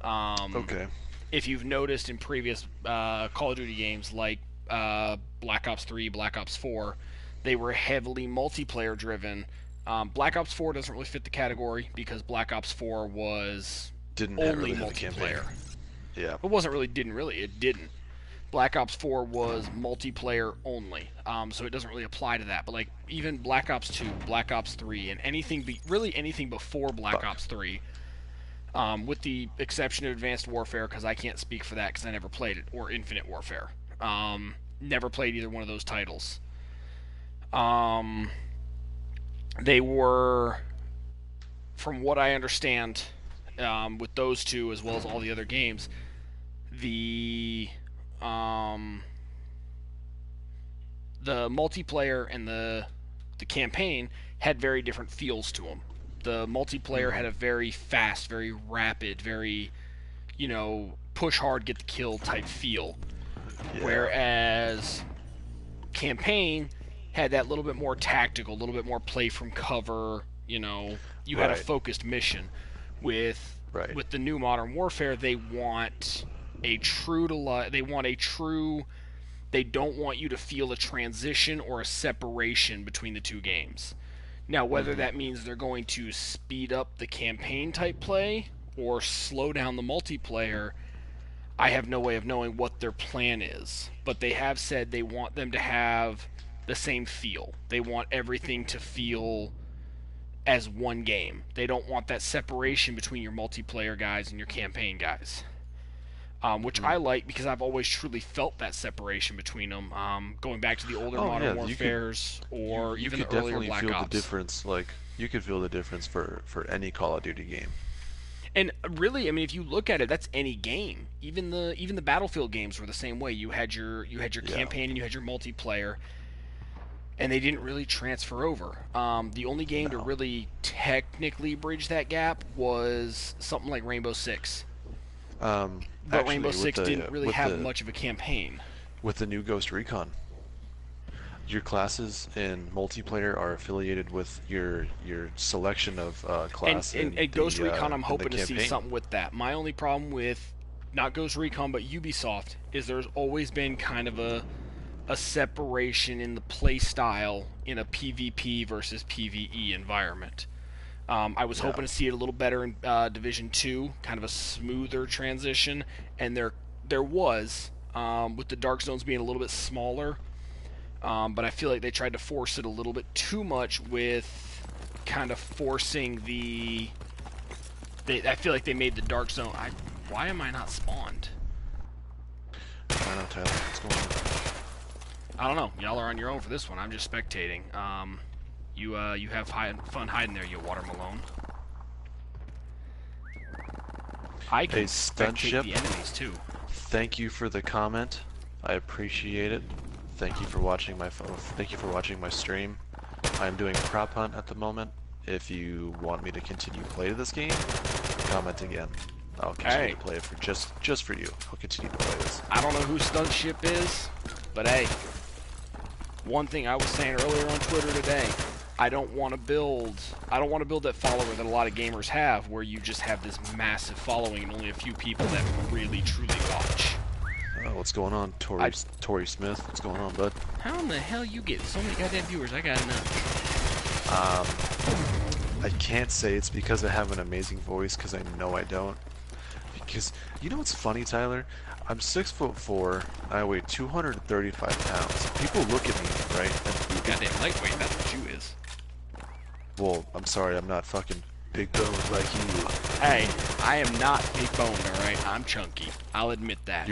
Okay. If you've noticed in previous Call of Duty games like Black Ops 3, Black Ops 4, they were heavily multiplayer driven. Black Ops 4 doesn't really fit the category because Black Ops 4 was Didn't only really have a campaign. multiplayer. Yeah. It didn't. Black Ops 4 was multiplayer only, so it doesn't really apply to that. But like even Black Ops 2, Black Ops 3, and anything before Black Ops 3, with the exception of Advanced Warfare, because I can't speak for that because I never played it, or Infinite Warfare. Never played either one of those titles. They were, from what I understand, with those two as well as all the other games, the multiplayer and the campaign had very different feels to them. The multiplayer had a very fast, very rapid, very, push hard, get the kill type feel. Yeah. Whereas campaign had that little bit more tactical, a little bit more play from cover, you had a Right. focused mission. With the new Modern Warfare, they want they don't want you to feel a transition or a separation between the two games. Now, whether that means they're going to speed up the campaign type play or slow down the multiplayer, I have no way of knowing what their plan is. But they have said they want them to have the same feel. They want everything to feel as one game. They don't want that separation between your multiplayer guys and your campaign guys. Which I like because I've always truly felt that separation between them. Going back to the older Modern Warfares or even the earlier Black feel Ops. The difference. Like you could feel the difference for any Call of Duty game. And really, I mean, if you look at it, that's any game. Even the Battlefield games were the same way. You had your campaign and you had your multiplayer, and they didn't really transfer over. The only game to really technically bridge that gap was something like Rainbow Six. But Rainbow Six didn't really have much of a campaign. With the new Ghost Recon, your classes in multiplayer are affiliated with your selection of class. And Ghost Recon, I'm in the hoping to see campaign. something with that. My only problem with not Ghost Recon but Ubisoft is there's always been kind of a separation in the play style in a PvP versus PvE environment. I was hoping to see it a little better in Division 2, kind of a smoother transition, and there was, with the Dark Zones being a little bit smaller, but I feel like they tried to force it a little bit too much with kind of forcing I feel like they made the Dark Zone... why am I not spawned? I know, Tyler. What's going on? I don't know. Y'all are on your own for this one. I'm just spectating. You have fun hiding there, you Water Malone. I can spectate the enemies too. Thank you for the comment. I appreciate it. Thank you for watching my stream. I'm doing prop hunt at the moment. If you want me to continue to play this game, comment again. I'll continue to play it for just for you. I'll continue to play this. I don't know who Stuntship is, but hey, one thing I was saying earlier on Twitter today, I don't want to build that follower that a lot of gamers have, where you just have this massive following and only a few people that really truly watch. Oh, what's going on, Tory Smith? What's going on, bud? How in the hell you get so many goddamn viewers? I got none. I can't say it's because I have an amazing voice, because I know I don't. Because, you know what's funny, Tyler? I'm 6'4", I weigh 235 pounds. People look at me, right? And goddamn lightweight, that's what you is. Well, I'm sorry, I'm not fucking big boned like you. Hey, I am not big boned, alright? I'm chunky. I'll admit that.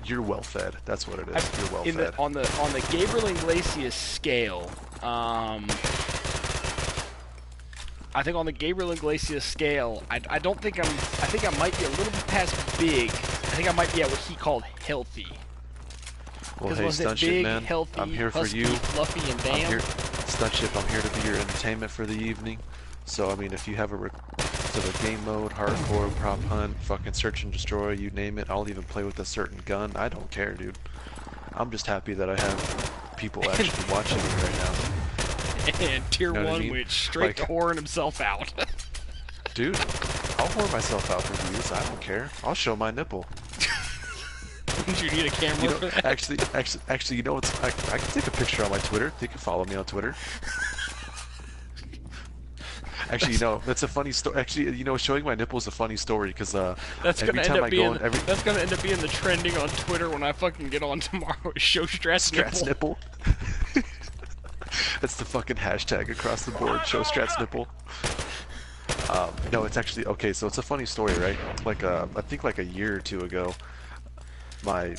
You're well fed. That's what it is. You're well fed. On the Gabriel Iglesias scale, I think on the Gabriel Iglesias scale, I think I might be a little bit past big. I think I might be at what he called healthy. Well, hey, Stuntship, big, man, healthy, I'm here husky, for you. Fluffy, and damn. Stuntship, I'm here to be your entertainment for the evening. So, I mean, if you have a game mode, hardcore, prop hunt, fucking search and destroy, you name it, I'll even play with a certain gun. I don't care, dude. I'm just happy that I have people actually watching me right now. And Tier 1 went straight to whoring himself out. Dude, I'll whore myself out for views. I don't care. I'll show my nipple. Do you need a camera for that? Actually, you know what's? I can take a picture on my Twitter. They can follow me on Twitter. Actually, you know, that's a funny story. Actually, you know, showing my nipple is a funny story because that's gonna end up being the trending on Twitter when I fucking get on tomorrow. Show Strat's nipple. That's the fucking hashtag across the board. Show Strat's nipple. No, it's actually okay. So it's a funny story, right? Like I think like a year or two ago, me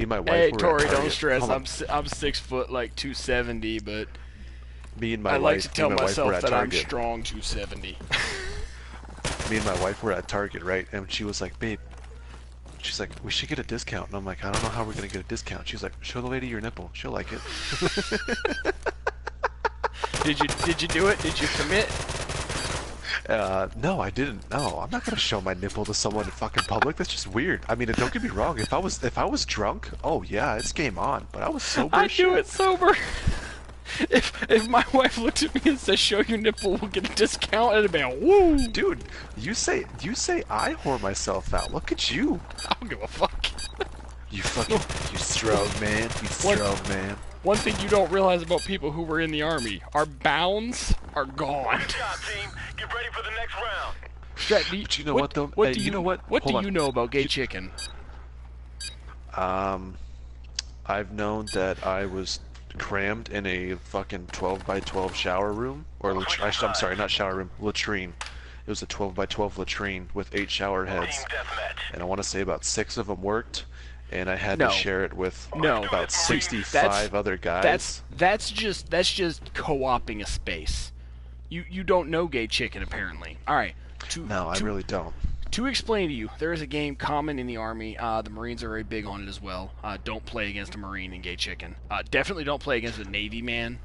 and my wife. Hey, were Tori, at Target. don't stress. I'm 6 foot like 270, but me and my I wife. like to tell myself that I'm Target. strong 270. Me and my wife were at Target, right? And she was like, "Babe," she's like, "we should get a discount." And I'm like, "I don't know how we're gonna get a discount." She's like, "Show the lady your nipple. She'll like it." Did you do it? Did you commit? No, I didn't. No, I'm not gonna show my nipple to someone in fucking public. That's just weird. I mean, don't get me wrong. If I was drunk, oh yeah, it's game on. But I was sober. I do it sober. If my wife looked at me and says, "Show your nipple, we'll get a discount," it'd be a woo. Dude, you say I whore myself out. Look at you. I don't give a fuck. You strong man. You strong man. One thing you don't realize about people who were in the army, our bounds are gone. Good job, team. Get ready for the next round. Strat, but you know what though? What hey, do you know what? What do you know about gay chicken? I've known that I was crammed in a fucking 12x12 shower room, or I'm sorry, not shower room, latrine. It was a 12x12 latrine with 8 shower heads, and I want to say about 6 of them worked, and I had to share it with about 65 other guys. That's just co-oping a space. You don't know gay chicken apparently. All right. I really don't. To explain to you, there is a game common in the Army. The Marines are very big on it as well. Don't play against a Marine in gay chicken. Definitely don't play against a Navy man.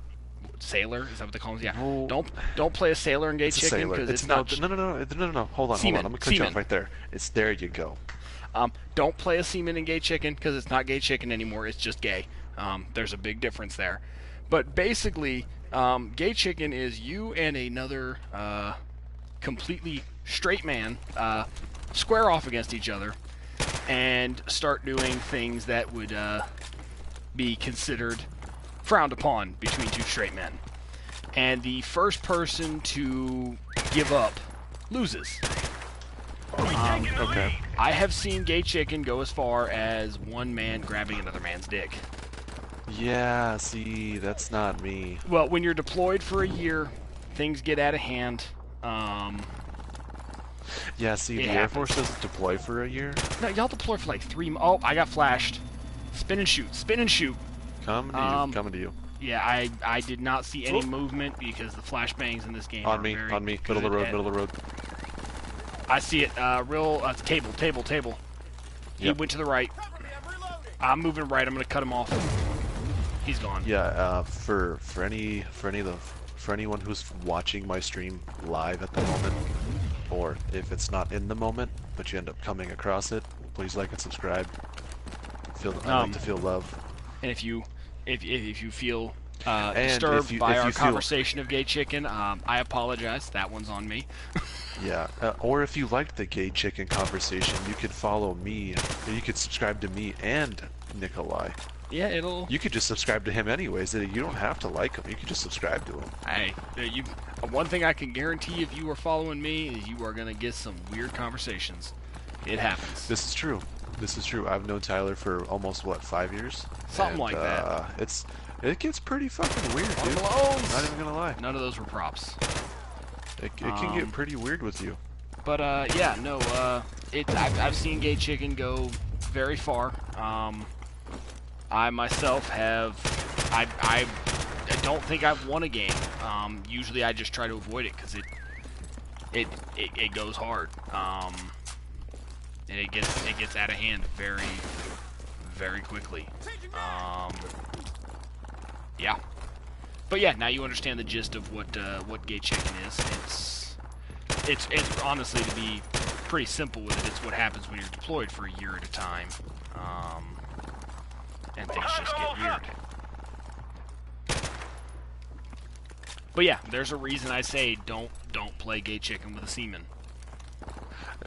Sailor, is that what they call them? Yeah. Well, don't play a sailor in gay chicken because it's not. No. Hold on. I'm gonna cut you off right there. There you go. Don't play a seaman in gay chicken because it's not gay chicken anymore. It's just gay. There's a big difference there. But basically, gay chicken is you and another completely straight man square off against each other and start doing things that would be considered frowned upon between two straight men. And the first person to give up loses. Okay. I have seen gay chicken go as far as one man grabbing another man's dick. Yeah, see, that's not me. Well, when you're deployed for a year, things get out of hand. Yeah, see, the Air Force doesn't deploy for a year. No, y'all deploy for like 3 months. Oh, I got flashed. Spin and shoot. Spin and shoot. Coming to you. Yeah, I did not see any movement because the flashbangs in this game On are me, very on me. good Middle of the road, at- middle of the road. I see it. Table. He Yep. went to the right. I'm moving right. I'm gonna cut him off. He's gone. Yeah, for anyone who's watching my stream live at the moment, or if it's not in the moment, but you end up coming across it, please like and subscribe. I like to feel love. And if you feel And disturbed if by you our feel- conversation of gay chicken, I apologize. That one's on me. Yeah, or if you liked the gay chicken conversation, you could follow me. You could subscribe to me and Nikolai. Yeah, it'll. You could just subscribe to him anyways. You don't have to like him. You could just subscribe to him. Hey, one thing I can guarantee if you are following me is you are gonna get some weird conversations. It happens. This is true. This is true. I've known Tyler for almost, what, 5 years? Something like that. It gets pretty fucking weird, dude. Malones. Not even gonna lie. None of those were props. It can get pretty weird with you. But yeah, no. I've seen gay chicken go very far. I myself have. I don't think I've won a game. Usually I just try to avoid it because it goes hard. And it gets out of hand very, very quickly. Yeah. But yeah, now you understand the gist of what gay chicken is. It's honestly, to be pretty simple with it, it's what happens when you're deployed for a year at a time, and things just get weird. But yeah, there's a reason I say don't play gay chicken with a seaman.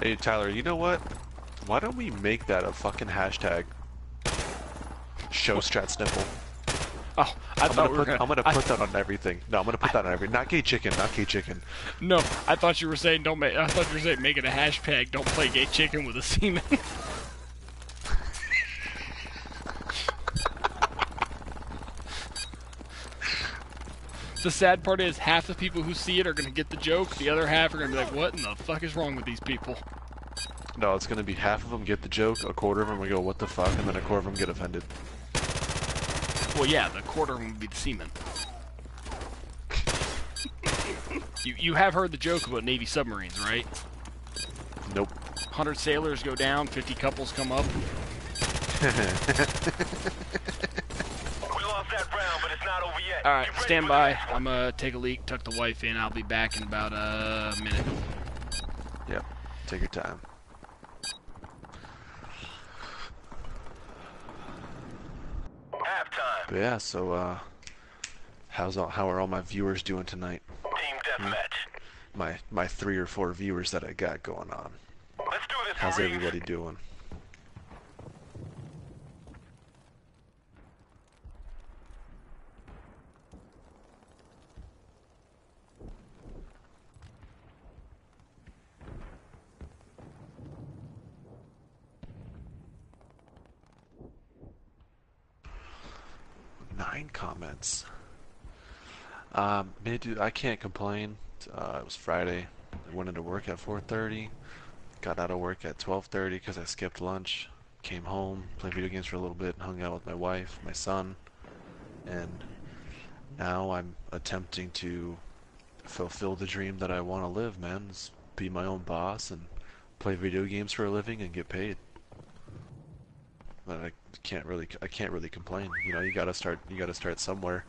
Hey, Tyler, you know what? Why don't we make that a fucking hashtag? Show Strat Sniffle. Oh, I'm gonna put that on everything. No, I'm gonna put that on everything. Not gay chicken, not gay chicken. No, I thought you were saying don't make. I thought you were saying make it a hashtag. Don't play gay chicken with a seaman. The sad part is half the people who see it are gonna get the joke. The other half are gonna be like, "What in the fuck is wrong with these people?" No, it's gonna be half of them get the joke, a quarter of them will go, "What the fuck," and then a quarter of them get offended. Well, yeah, the quarter of them would be the seamen. You have heard the joke about Navy submarines, right? Nope. 100 sailors go down, 50 couples come up. We lost that round, but it's not over yet. Alright, Get ready stand for by. the next one. I'm gonna take a leak, tuck the wife in. I'll be back in about a minute. Yep. Take your time. Halftime. But yeah, so how are all my viewers doing tonight? Team deathmatch. My 3 or 4 viewers that I got going on. Let's do this. How's Marines. everybody doing? Nine comments. Dude, I can't complain. It was Friday. I went into work at 4:30. Got out of work at 12:30 because I skipped lunch. Came home, played video games for a little bit, hung out with my wife, my son, and now I'm attempting to fulfill the dream that I want to live, man. Is be my own boss and play video games for a living and get paid. But I can't really complain. You know, you gotta start somewhere.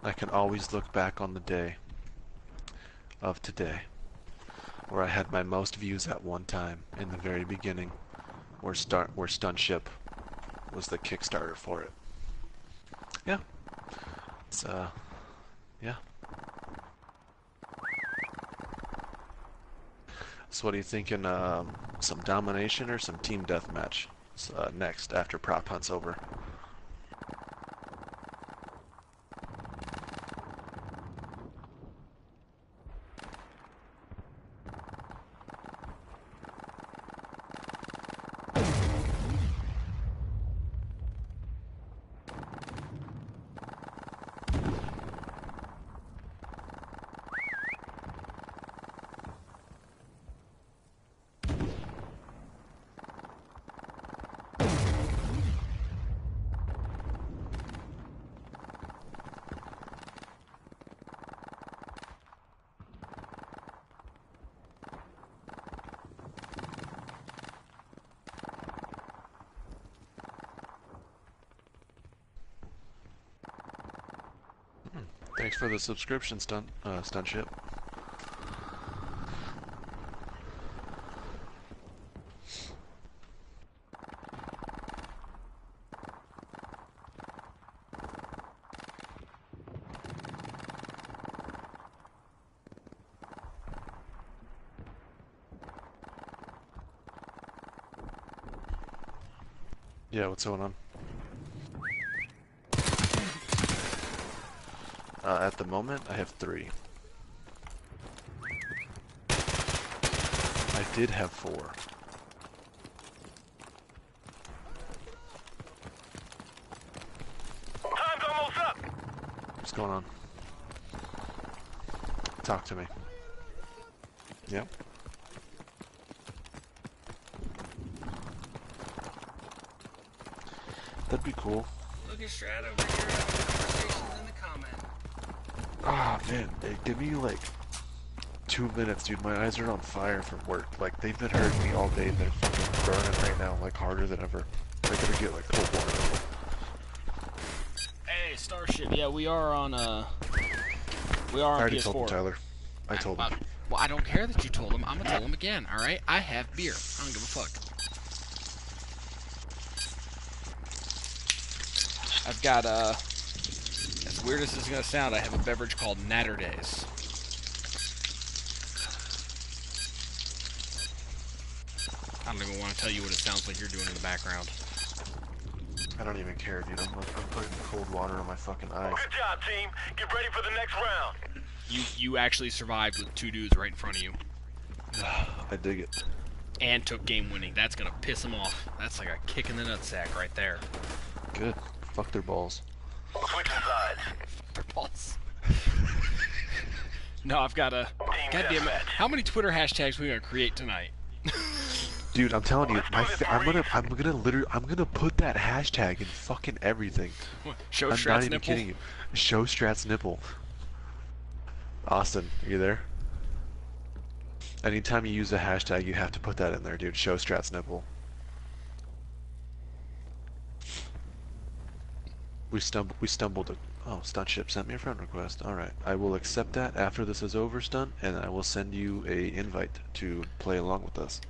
I can always look back on the day of today where I had my most views at one time in the very beginning, where Stunt Ship was the Kickstarter for it. Yeah. It's yeah. So what are you thinking, some domination or some team deathmatch next after prop hunt's over? Thanks for the subscription, stunt ship. Yeah, what's going on? At the moment, I have 3. I did have 4. Time's almost up. What's going on? Talk to me. Yeah? That'd be cool. Look at Strat over here. Conversations in the comment. Ah, man, hey, give me like 2 minutes, dude. My eyes are on fire from work. Like, they've been hurting me all day and they're fucking burning right now, like harder than ever. I gotta get like cold water. Hey, Starship. Yeah, we are on we are I on already PS4. told him, Tyler. I told him. Well, I don't care that you told him. I'm gonna tell him again. All right? I have beer. I don't give a fuck. I've got as weird as this is gonna sound, I have a beverage called Natter Days. I don't even want to tell you what it sounds like you're doing in the background. I don't even care, dude. I'm putting cold water on my fucking eyes. Good job, team. Get ready for the next round. You actually survived with 2 dudes right in front of you. I dig it. And took game winning. That's gonna piss them off. That's like a kick in the nutsack right there. Good. Fuck their balls. Switching sides. Their balls. No, I've got a. Goddamn it! How many Twitter hashtags are we gonna create tonight? Dude, I'm telling you, I'm gonna put that hashtag in fucking everything. Show I'm Strat's not even nipple. kidding you. Show Strat's nipple. Austin, are you there? Anytime you use a hashtag, you have to put that in there, dude. Show Strat's nipple. We stumbled. Oh, Stunt Ship sent me a friend request. Alright, I will accept that after this is over, Stunt, and I will send you a invite to play along with us.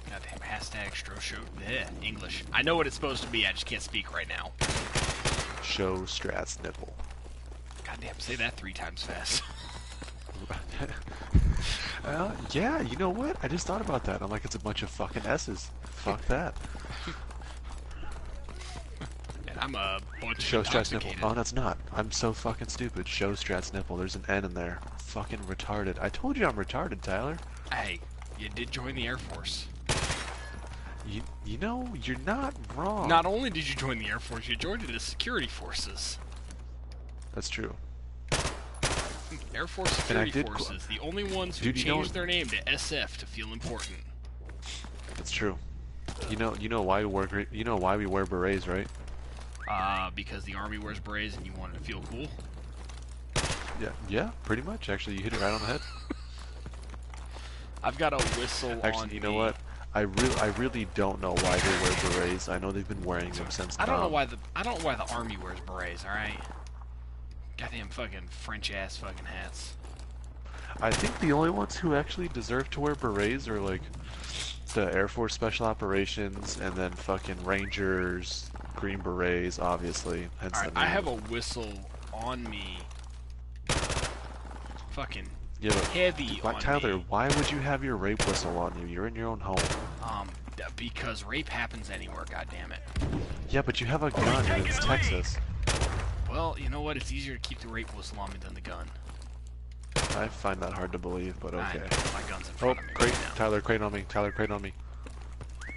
Goddamn hashtag Stroshow. Yeah, English. I know what it's supposed to be. I just can't speak right now. Show Strat's nipple. Goddamn, say that 3 times fast. Yeah, you know what? I just thought about that. I'm like, it's a bunch of fucking S's. Fuck that. And I'm a bunch Show of Strat's nipple. intoxicated. Oh, that's not. I'm so fucking stupid. Show Strat's nipple. There's an N in there. Fucking retarded. I told you I'm retarded, Tyler. Hey, you did join the Air Force. You know, you're not wrong. Not only did you join the Air Force, you joined the security forces. That's true. Air Force And I security did forces, the only ones who Dude, you know- changed their name to SF to feel important. That's true. You know why we wear berets, right? Because the Army wears berets and you wanted to feel cool. Yeah, pretty much. Actually, you hit it right on the head. I've got a whistle on Actually, you know me. what? I really don't know why they wear berets. I know they've been wearing them since. I don't know why the Army wears berets. All right. Goddamn fucking French ass fucking hats. I think the only ones who actually deserve to wear berets are like the Air Force Special Operations and then fucking Rangers, Green Berets, obviously. Hence All right, the I name. have a whistle on me. Fucking Yeah, but heavy on Tyler, me. why would you have your rape whistle on you? You're in your own home. Because rape happens anywhere. Goddamn it. Yeah, but you have a gun and it's Texas. Well, you know what? It's easier to keep the rape whistle on me than the gun. I find that hard to believe, but I okay. know, my gun's in Oh, front of me crate! right now. Tyler, crate on me. Tyler, crate on me.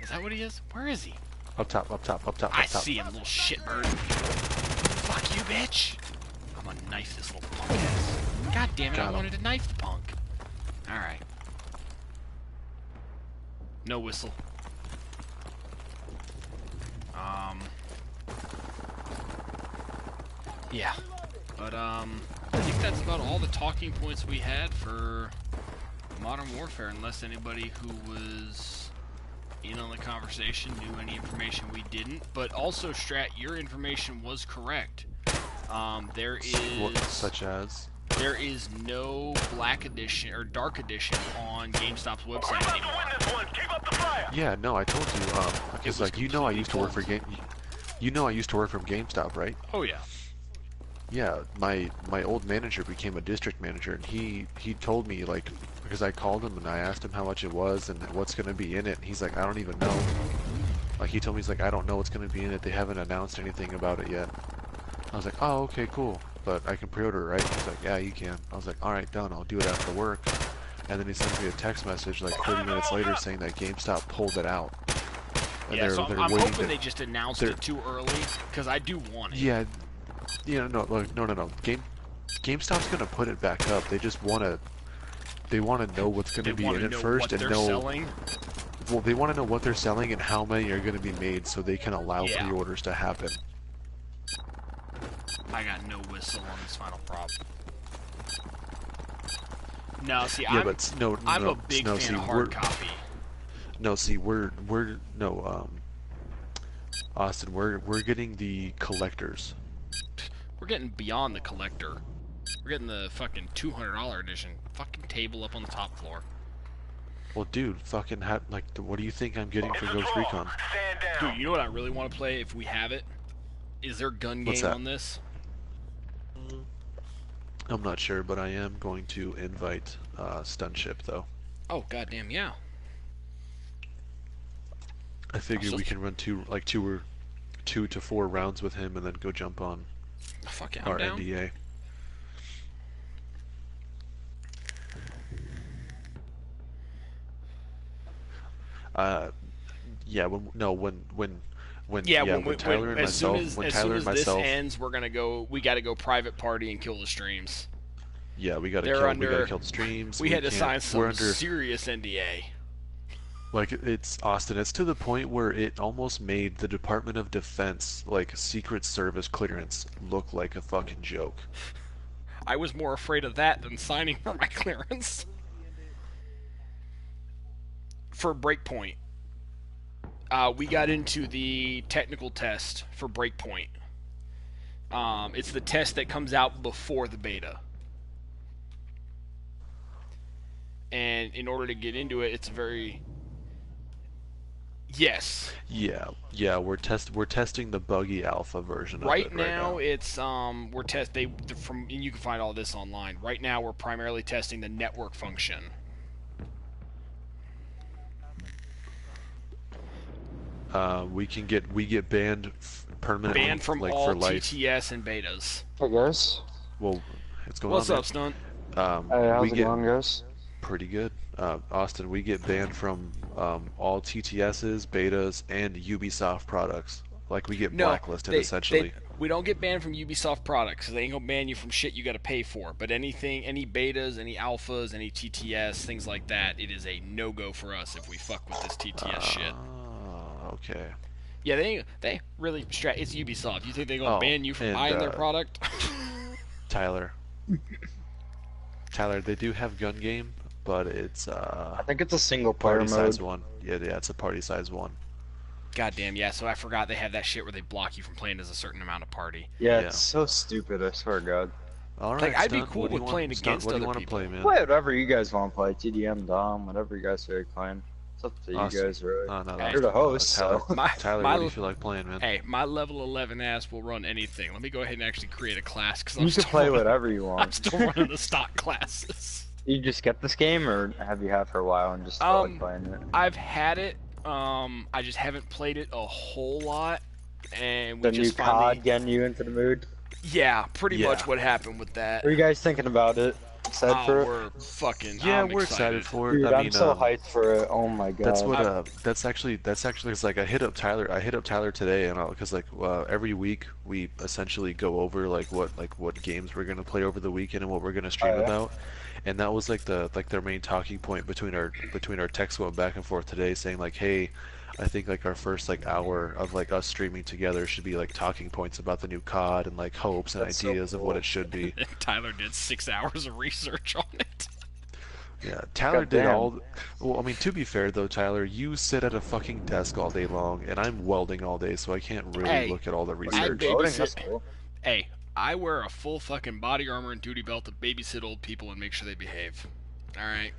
Is that what he is? Where is he? Up top, up top, up top, I up top. see him, little shitbird. Fuck you, bitch! I'm gonna knife this little punk ass. God damn it, Got I him. wanted to knife the punk. Alright. No whistle. Yeah. But, I think that's about all the talking points we had for Modern Warfare, unless anybody who was in on the conversation, knew any information we didn't. But also, Strat, your information was correct. There Such as? There is no Black Edition or Dark Edition on GameStop's website anymore. Yeah, no, I told you. Because like you know, I used to work for I used to work from GameStop, right? Oh yeah. Yeah, my old manager became a district manager, and he told me, like, because I called him and I asked him how much it was and what's gonna be in it, and he's like, I don't even know. Like, he told me, he's like, I don't know what's gonna be in it. They haven't announced anything about it yet. I was like, oh, okay, cool. But I can pre-order, right? He's like, yeah, you can. I was like, all right, done. I'll do it after work. And then he sends me a text message like 30 minutes later saying that GameStop pulled it out. And Yeah, so I'm waiting hoping they just announced it too early, because I do want it. Yeah, no, look, no. GameStop's gonna put it back up. They just wanna know what's gonna be in it first and know. Selling. Well, they want to know what they're selling and how many are gonna be made, so they can allow pre-orders to happen. I got no whistle on this final prop. No, see, Yeah, I'm a big fan of hard copy. No, see, Austin, we're getting the collectors. We're getting beyond the collector. We're getting the fucking $200 edition. Fucking table up on the top floor. Well, dude, fucking what do you think I'm getting for Ghost Recon? Dude, you know what I really want to play if we have it? Is there gun game on this? I'm not sure, but I am going to invite Stunship, though. Oh, goddamn, yeah. I figure we can run two to 4 rounds with him and then go jump on Fuck yeah, our down. NDA. Yeah, when Tyler and myself, as soon as this ends, we gotta go private party and kill the streams. Yeah, we gotta kill the streams. We had to sign some serious NDA. Like, Austin, it's to the point where it almost made the Department of Defense, like, Secret Service clearance look like a fucking joke. I was more afraid of that than signing for my clearance. For Breakpoint. We got into the technical test for Breakpoint. It's the test that comes out before the beta. And in order to get into it, it's very... Yes. Yeah, we're testing the buggy alpha version of it right now. It's and you can find all this online. Right now we're primarily testing the network function. We get banned permanently, banned from like, all for life. TTS and betas. Hey guys. Well, it's going What's on. up, Stunt? Hey, how's it going, guys? Pretty good. Austin, we get banned from all TTSs, betas, and Ubisoft products. Like, we get blacklisted, essentially. We don't get banned from Ubisoft products, because they ain't gonna ban you from shit you gotta pay for. But any betas, any alphas, any TTS, things like that, it is a no-go for us if we fuck with this TTS shit. Okay. Yeah, they really it's Ubisoft. You think they're gonna ban you from buying their product? Tyler, they do have gun game, but it's I think it's a single player party mode. size one. Yeah, it's a party size one. Goddamn, yeah. So I forgot they have that shit where they block you from playing as a certain amount of party. Yeah, it's so stupid. I swear to God. All right, like, I'd be Stunt, cool with playing against what do you other want to people. play, man? Play whatever you guys want to play. TDM, Dom, whatever you guys feel like playing. It's up to you guys, really. You're the host, Tyler, so. Tyler, what do you feel like playing, man? Hey, my level 11 ass will run anything. Let me go ahead and actually create a class, because You can play whatever you want. I'm still running the stock classes. You just get this game, or have you had for a while and just started playing it? I've had it. I just haven't played it a whole lot, and we the new COD getting you into the mood. Yeah, pretty much what happened with that. What are you guys thinking about it? Excited for it? We're fucking. Yeah, I'm we're excited for it. Dude, I I'm mean, so hyped for it. Oh my God. That's what. That's actually. It's like I hit up Tyler today, and because every week we essentially go over what games we're gonna play over the weekend and what we're gonna stream about. And that was their main talking point between our texts going back and forth today, saying like, hey, I think like our first hour of us streaming together should be talking points about the new COD and hopes and ideas of what it should be. Tyler did 6 hours of research on it. Yeah, Tyler did Goddamn. all. Well, I mean, to be fair though, Tyler, you sit at a fucking desk all day long, and I'm welding all day, so I can't really Hey, look at all the I research. Voting, that's babysit. cool. Hey, I wear a full fucking body armor and duty belt to babysit old people and make sure they behave. All right.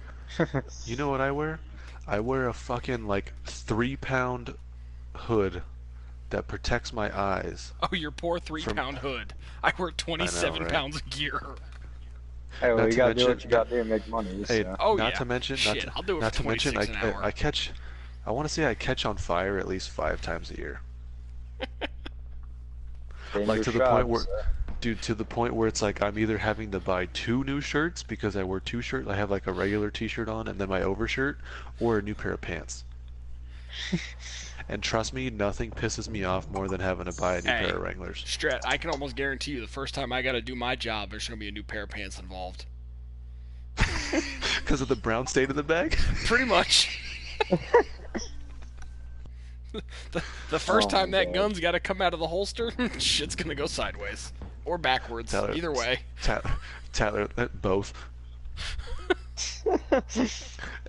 You know what I wear? I wear a fucking like 3-pound hood that protects my eyes. Oh, your poor 3-pound hood. I wear 27 right? pounds of gear. Hey, well, Not you to gotta do what mention- you gotta do to make money. Hey, So. Oh, not yeah. to mention, Shit, I'll do it not for to mention, 26 an hour. I catch. I want to say I catch on fire at least 5 times a year. Like to the point where, dude, to the point where it's like I'm either having to buy 2 new shirts because I wear 2 shirts. I have like a regular T-shirt on and then my overshirt, or a new pair of pants. And trust me, nothing pisses me off more than having to buy a new Hey. pair of Wranglers. Strat, I can almost guarantee you the first time I gotta do my job, there's gonna be a new pair of pants involved. Because of the brown stain in the bag. Pretty much. the first Oh time my that God. gun's gotta come out of the holster, shit's gonna go sideways. Or backwards. Tyler, Either way. Tyler, both.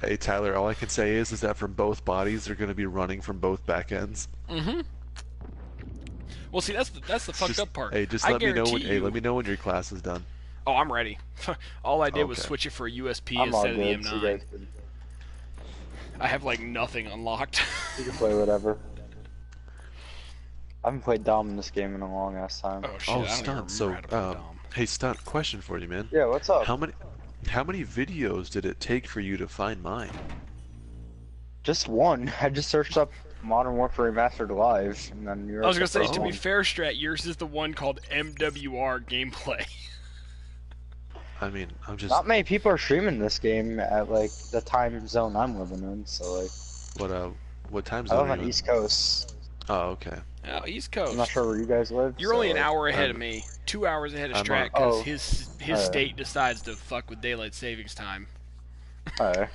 Hey Tyler, all I can say is that from both bodies they're going to be running from both back ends. Mm-hmm. Well, see, that's the fucked Just- up part. Hey, just I let me know when. guarantee Hey, you- let me know when your class is done. Oh, I'm ready. All I did was Okay. switch it for a USP I'm all instead of the good. So you M9. guys can, I have like nothing unlocked. you can play whatever. I haven't played Dom in this game in a long ass time. Oh shit! Oh, I don't even Stunt. So, remember how to play Dom. hey, Stunt. Question for you, man. Yeah, what's up? How many videos did it take for you to find mine? Just one. I just searched up Modern Warfare Remastered Live, and then you're. I was gonna the say, first to be one. fair, Strat, yours is the one called MWR gameplay. I mean, I'm just Not many people are streaming this game at like the time zone I'm living in, so like what time I zone live are on you in? East Coast. Oh, okay. Oh, East I'm not Coast. sure where you guys live. You're so, only an like, hour ahead I'm- of me. 2 hours ahead of I'm Strat on- because Oh. his state decides to fuck with daylight savings time. Alright.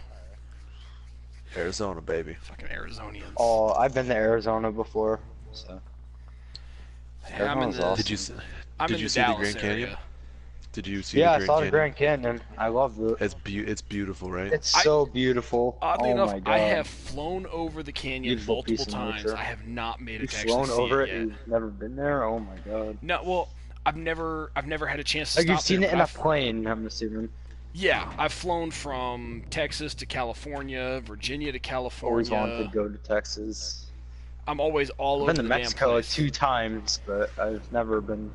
Arizona, baby. Fucking Arizonians. Oh, I've been to Arizona before, so Yeah, I'm in Arizona's the, awesome. Did you see? I'm did in you the see the Dallas Grand Canyon? area. Did you see yeah, the I saw the Grand Grand Canyon. I loved it. Canyon? It's beautiful, right? It's I- so beautiful. Oddly oh enough, my God. I have flown over the canyon Beautiful multiple piece of times. nature. I have not made it You've to actually flown see over it it. yet. You've never been there. Oh my God. No, well, I've never had a chance to Like stop you've seen there, it in but a plane. I'm assuming. Yeah, I've flown from Texas to California, Virginia to Always wanted California. to go to Texas. I'm always all I've over been to the Mexico damn like place. 2 times, but I've never been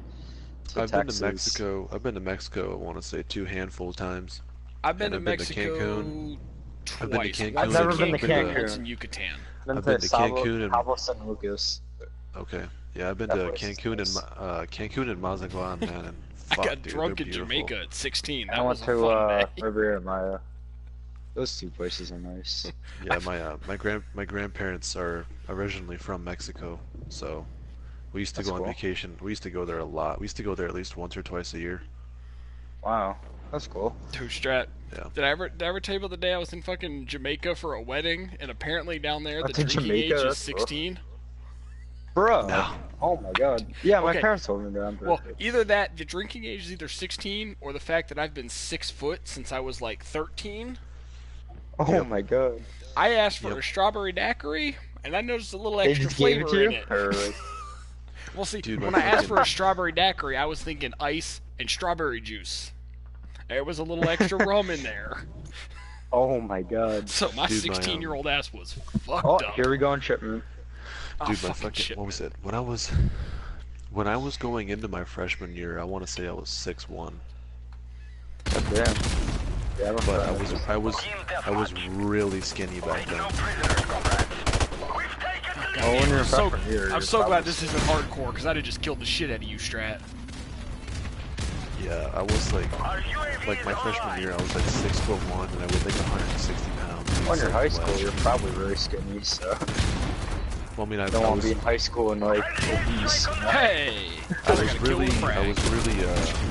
to I've Texas. been to Mexico. I've been to Mexico. I want to say 2 handful of times. I've been and to I've been to Mexico Cancun. twice. I've been to Cancun. I've never been to once Cancun. in Yucatan. I've been to Cancun and- Cabo San Lucas. Okay. Yeah, I've been That to place is Cancun nice. and Cancun and Mazatlan, man. And I fuck, got dude, drunk they're in beautiful. Jamaica at 16. That I went was a to fun day. Riviera Maya. Those 2 places are nice. Yeah, my grandparents are originally from Mexico, so we used to That's go on cool. vacation. We used to go there a lot. We used to go there at least once or twice a year. Wow, that's cool. Dude, Strat. Yeah. Did I ever tell you about the day I was in fucking Jamaica for a wedding, and apparently down there the Went to drinking Jamaica? age is That's cool. 16? Bro. No. Oh my God. Yeah, my Okay. parents told me that. I'm Well, perfect. either that, the drinking age is either 16, or the fact that I've been 6 foot since I was like 13. Oh Yep. my God. I asked for Yep. a strawberry daiquiri, and I noticed a little They extra just gave it flavor to in you? it. Or, like, Well, see, Dude, when my I asked fucking- for a strawberry daiquiri, I was thinking ice and strawberry juice. There was a little extra rum in there. oh my God. So my Dude, my, 16-year-old ass was fucked Oh, up. here we go on shipment. Oh, Dude, my fucking fucking shit, what was man. it? When I was going into my freshman year, I want to say I was 6'1", God damn. Yeah, I don't but know. I was really skinny back then. Oh, when you're I'm a so, freshman year, I'm you're so probably- glad this isn't hardcore, because I'd have just killed the shit out of you, Strat. Yeah, I was like my freshman year, I was like 6'1", and I weighed like 160 pounds. When you're in high Like, school, you're probably very skinny, so Well, I mean, I don't want was, to be in high school and like obese. Hey! I We're was gonna kill really, the I frag.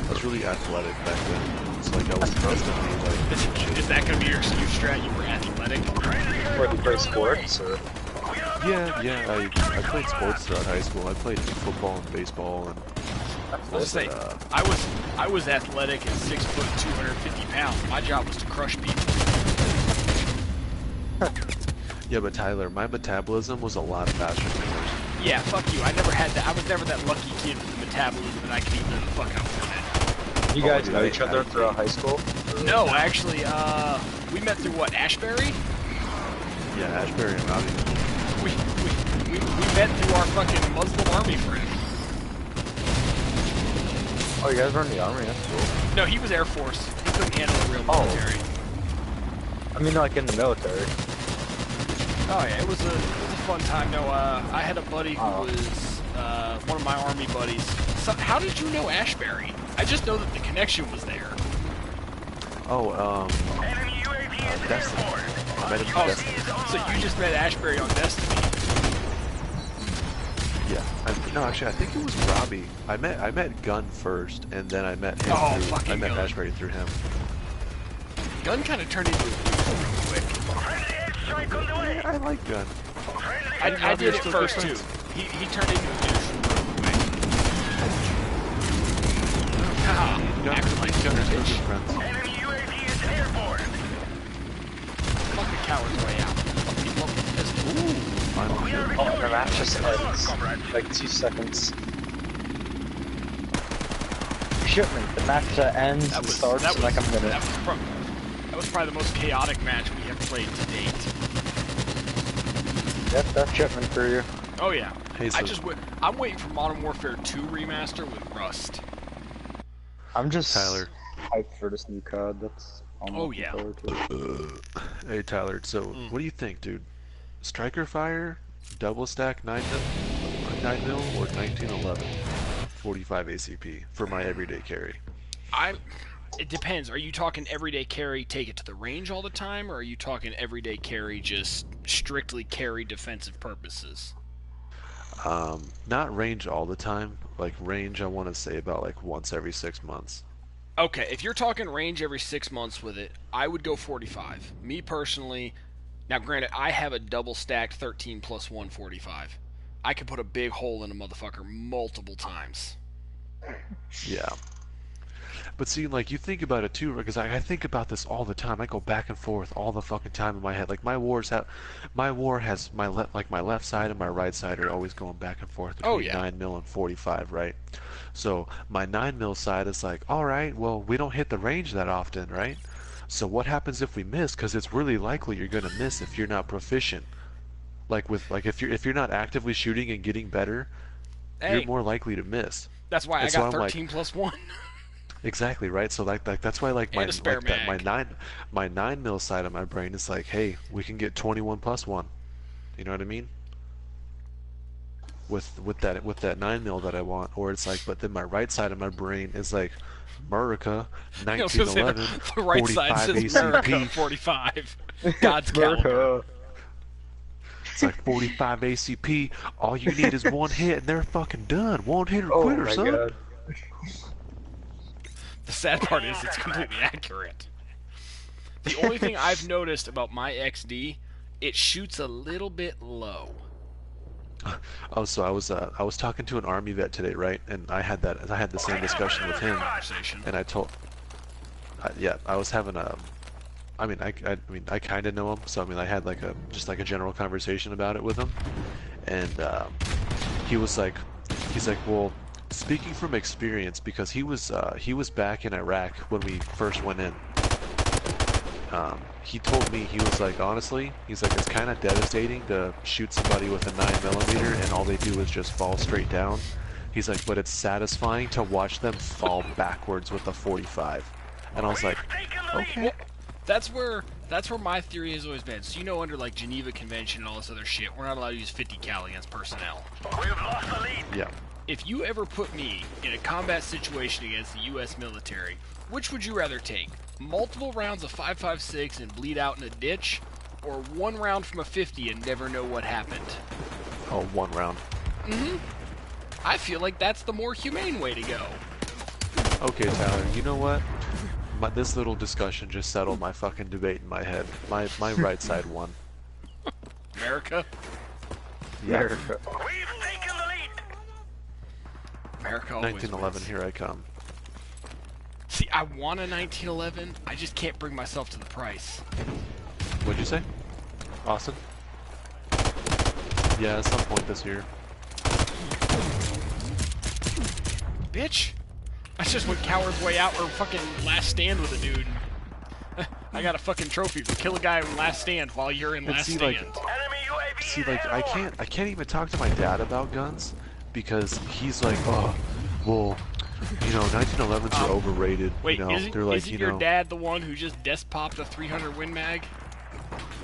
was really athletic back then. It's like I was constantly like, Is that gonna be your excuse, Strat? You were athletic? Or do you play sports, or yeah. I played sports throughout high school. I played football and baseball and. I'll just say, I was athletic at 6 foot, 250 pounds. My job was to crush people. Yeah, but Tyler, my metabolism was a lot faster than yours. Yeah, fuck you. I never had that. I was never that lucky kid with the metabolism that I could eat the fuck out from it. You guys know each other throughout high school? No, actually, we met through what, Ashbury? Yeah, Ashbury and Robbie. We met through our fucking Muslim army friend. Oh, you guys were in the army, that's cool. No, he was Air Force. He couldn't handle the real military. I mean, like in the military. Oh yeah, it was a fun time. No, I had a buddy who was one of my army buddies. So, how did you know Ashbury? I just know that the connection was there. Oh, Enemy UAV is Destiny. airborne. I met him through Destiny. So you just met Ashbury on Destiny. Yeah. No, actually, I think it was Robbie. I met Gunn first, and then I met him. Oh, through, fucking I met Gunn. Ashbury through him. Gun kind of turned into a dude real quick. Friendly airstrike on the way. I like Gunn. Friendly I did it still first good too. He turned into a douche real quick. Acting like Gunn are still bitch. good friends. enemy UAV is airborne. Fuck the coward's way out. Fuck people up with a pistol. Final We are kill. Oh, the victorious. match just Good work, ends. comrade. Like 2 seconds. Shipment, the match ends and starts in like a minute. That was probably the most chaotic match we have played to date. Yep, that's shipment for you. Oh yeah. Hey, so I'm waiting for Modern Warfare 2 remaster with Rust. I'm just Tyler. hyped for this new COD. That's all I'm Oh, looking yeah. forward to. Hey Tyler, so what do you think, dude? Striker Fire, double stack 9 mil or 1911 45 ACP for my everyday carry? It depends. Are you talking everyday carry, take it to the range all the time, or are you talking everyday carry, just strictly carry defensive purposes? Not range all the time. Like range, I want to say about like once every 6 months. Okay, if you're talking range every 6 months with it, I would go 45. Me personally, now granted, I have a double stacked 13 plus 145. I could put a big hole in a motherfucker multiple times. Yeah. But see, like, you think about it too, because I think about this all the time. I go back and forth all the fucking time in my head. Like, my war has my left side and my right side are always going back and forth between 9 mil and 45, right? So my 9 mil side is like, all right, well, we don't hit the range that often, right? So what happens if we miss? Because it's really likely you're gonna miss if you're not proficient. If you're not actively shooting and getting better, you're more likely to miss. That's why And I so got I'm 13 plus 1. Exactly, right? So that's why like my And a spare like that, mag. my 9 mil side of my brain is like, hey, we can get 21 plus 1. You know what I mean? With that 9 mil that I want, or it's like, but then my right side of my brain is like, America, I was gonna say, 1911, the right side 45 says America, ACP. 45. God's calendar. It's like 45 ACP. All you need is one hit, and they're fucking done. One hit or quitter, my son. God. The sad part is it's completely accurate. The only thing I've noticed about my XD, it shoots a little bit low. Oh, so I was talking to an army vet today, right? And I had the same discussion with him, and I told, I was having a, I mean I kind of know him, so I mean I had like a general conversation about it with him, and he's like, well, speaking from experience, because he was back in Iraq when we first went in. He told me, he was like, honestly, he's like, it's kind of devastating to shoot somebody with a 9mm and all they do is just fall straight down. He's like, but it's satisfying to watch them fall backwards with a 45. And I was like, okay. That's where my theory has always been. So under like Geneva Convention and all this other shit, we're not allowed to use 50 cal against personnel. We've lost the lead. Yeah. If you ever put me in a combat situation against the U.S. military, which would you rather take? Multiple rounds of 5.56 and bleed out in a ditch, or one round from a 50 and never know what happened? Oh, one round. I feel like that's the more humane way to go. Okay, Tyler, you know what? This little discussion just settled my fucking debate in my head. My right side won. America? Yeah. We've taken the lead. America always 1911, wins. here I come. See, I want a 1911, I just can't bring myself to the price. What'd you say? Austin? Yeah, at some point this year. Bitch! I just went Coward's Way Out or fucking Last Stand with a dude. I got a fucking trophy for kill a guy in Last Stand while you're in Last Stand. I can't even talk to my dad about guns because he's like, oh, well, you know, 1911s are overrated. Wait, you know, they're like, isn't your dad the one who just desk popped a 300 Win Mag?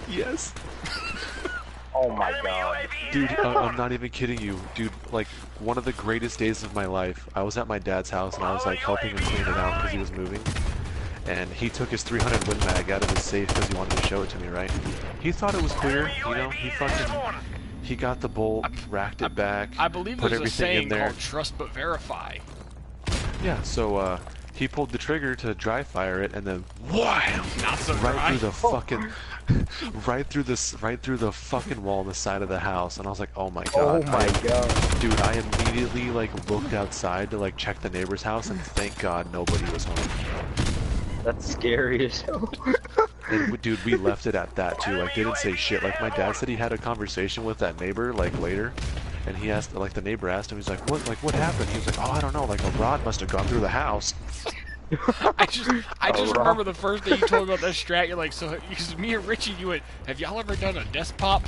Yes. Oh my god. Dude, I'm not even kidding you. Dude, like, one of the greatest days of my life, I was at my dad's house and I was like helping him clean it out because he was moving. And he took his 300 Win Mag out of his safe because he wanted to show it to me, right? He thought it was clear, you know, he got the bolt, racked it back, I believe put there's a everything saying in there. called trust but verify. Yeah, so, he pulled the trigger to dry fire it and then wham! Not so Right through the fucking... right through the fucking wall on the side of the house, and I was like, oh my god. Oh my god. Dude, I immediately, like, looked outside to, like, check the neighbor's house, and thank god nobody was home. That's scary as hell. And, dude, we left it at that, too. Like, they didn't say shit. Like, my dad said he had a conversation with that neighbor, like, later. And he asked, like, the neighbor asked him, he's like, what happened? He was like, oh, I don't know, like, a rod must have gone through the house. I just remember the first day you told me about that strat, you're like, so, because me and Richie, you went, have y'all ever done a desk pop?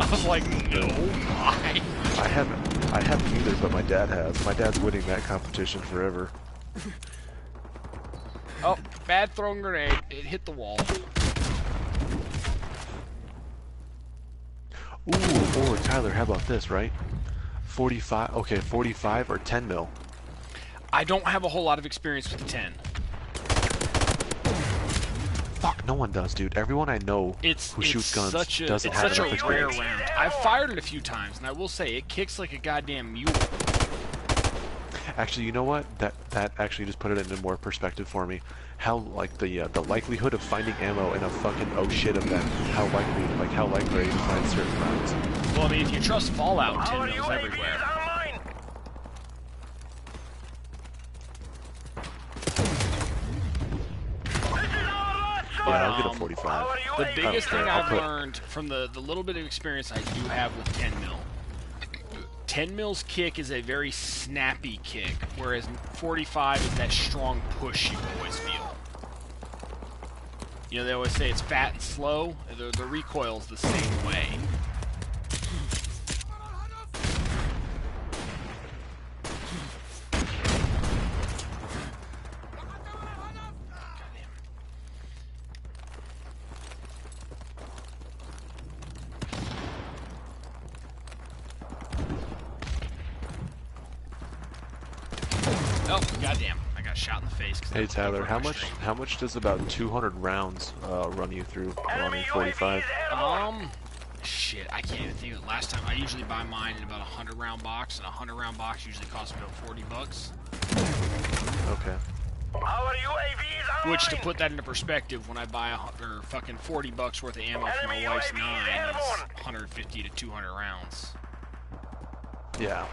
I was like, no, why? I haven't either, but my dad has. My dad's winning that competition forever. Oh, bad thrown grenade. It hit the wall. Ooh, or Tyler, how about this, right? 45, okay, 45 or 10 mil. I don't have a whole lot of experience with the 10. Fuck, no one does, dude. Everyone I know who shoots guns doesn't have enough experience. Rare round. I've fired it a few times, and I will say, it kicks like a goddamn mule. Actually, you know what? That actually just put it into more perspective for me. How, like, the likelihood of finding ammo in a fucking oh shit event, how likely are you to find certain rounds? Well, I mean, if you trust Fallout, 10 mils everywhere. Yeah, I'll get a 45. The biggest thing I've learned from the little bit of experience I do have with 10 mil, 10 mil's kick is a very snappy kick, whereas 45 is that strong push you always feel. You know, they always say it's fat and slow. The recoil's the same way. Oh, goddamn. I got shot in the face. Hey Tyler, how much does about 200 rounds run you through on 45? Shit, I can't even think of it. Last time, I usually buy mine in about a 100-round box, and a 100-round box usually costs me about 40 bucks. Okay. Which, to put that into perspective, when I buy fucking 40 bucks worth of ammo for my wife's 9, is 150 to 200 rounds. Yeah.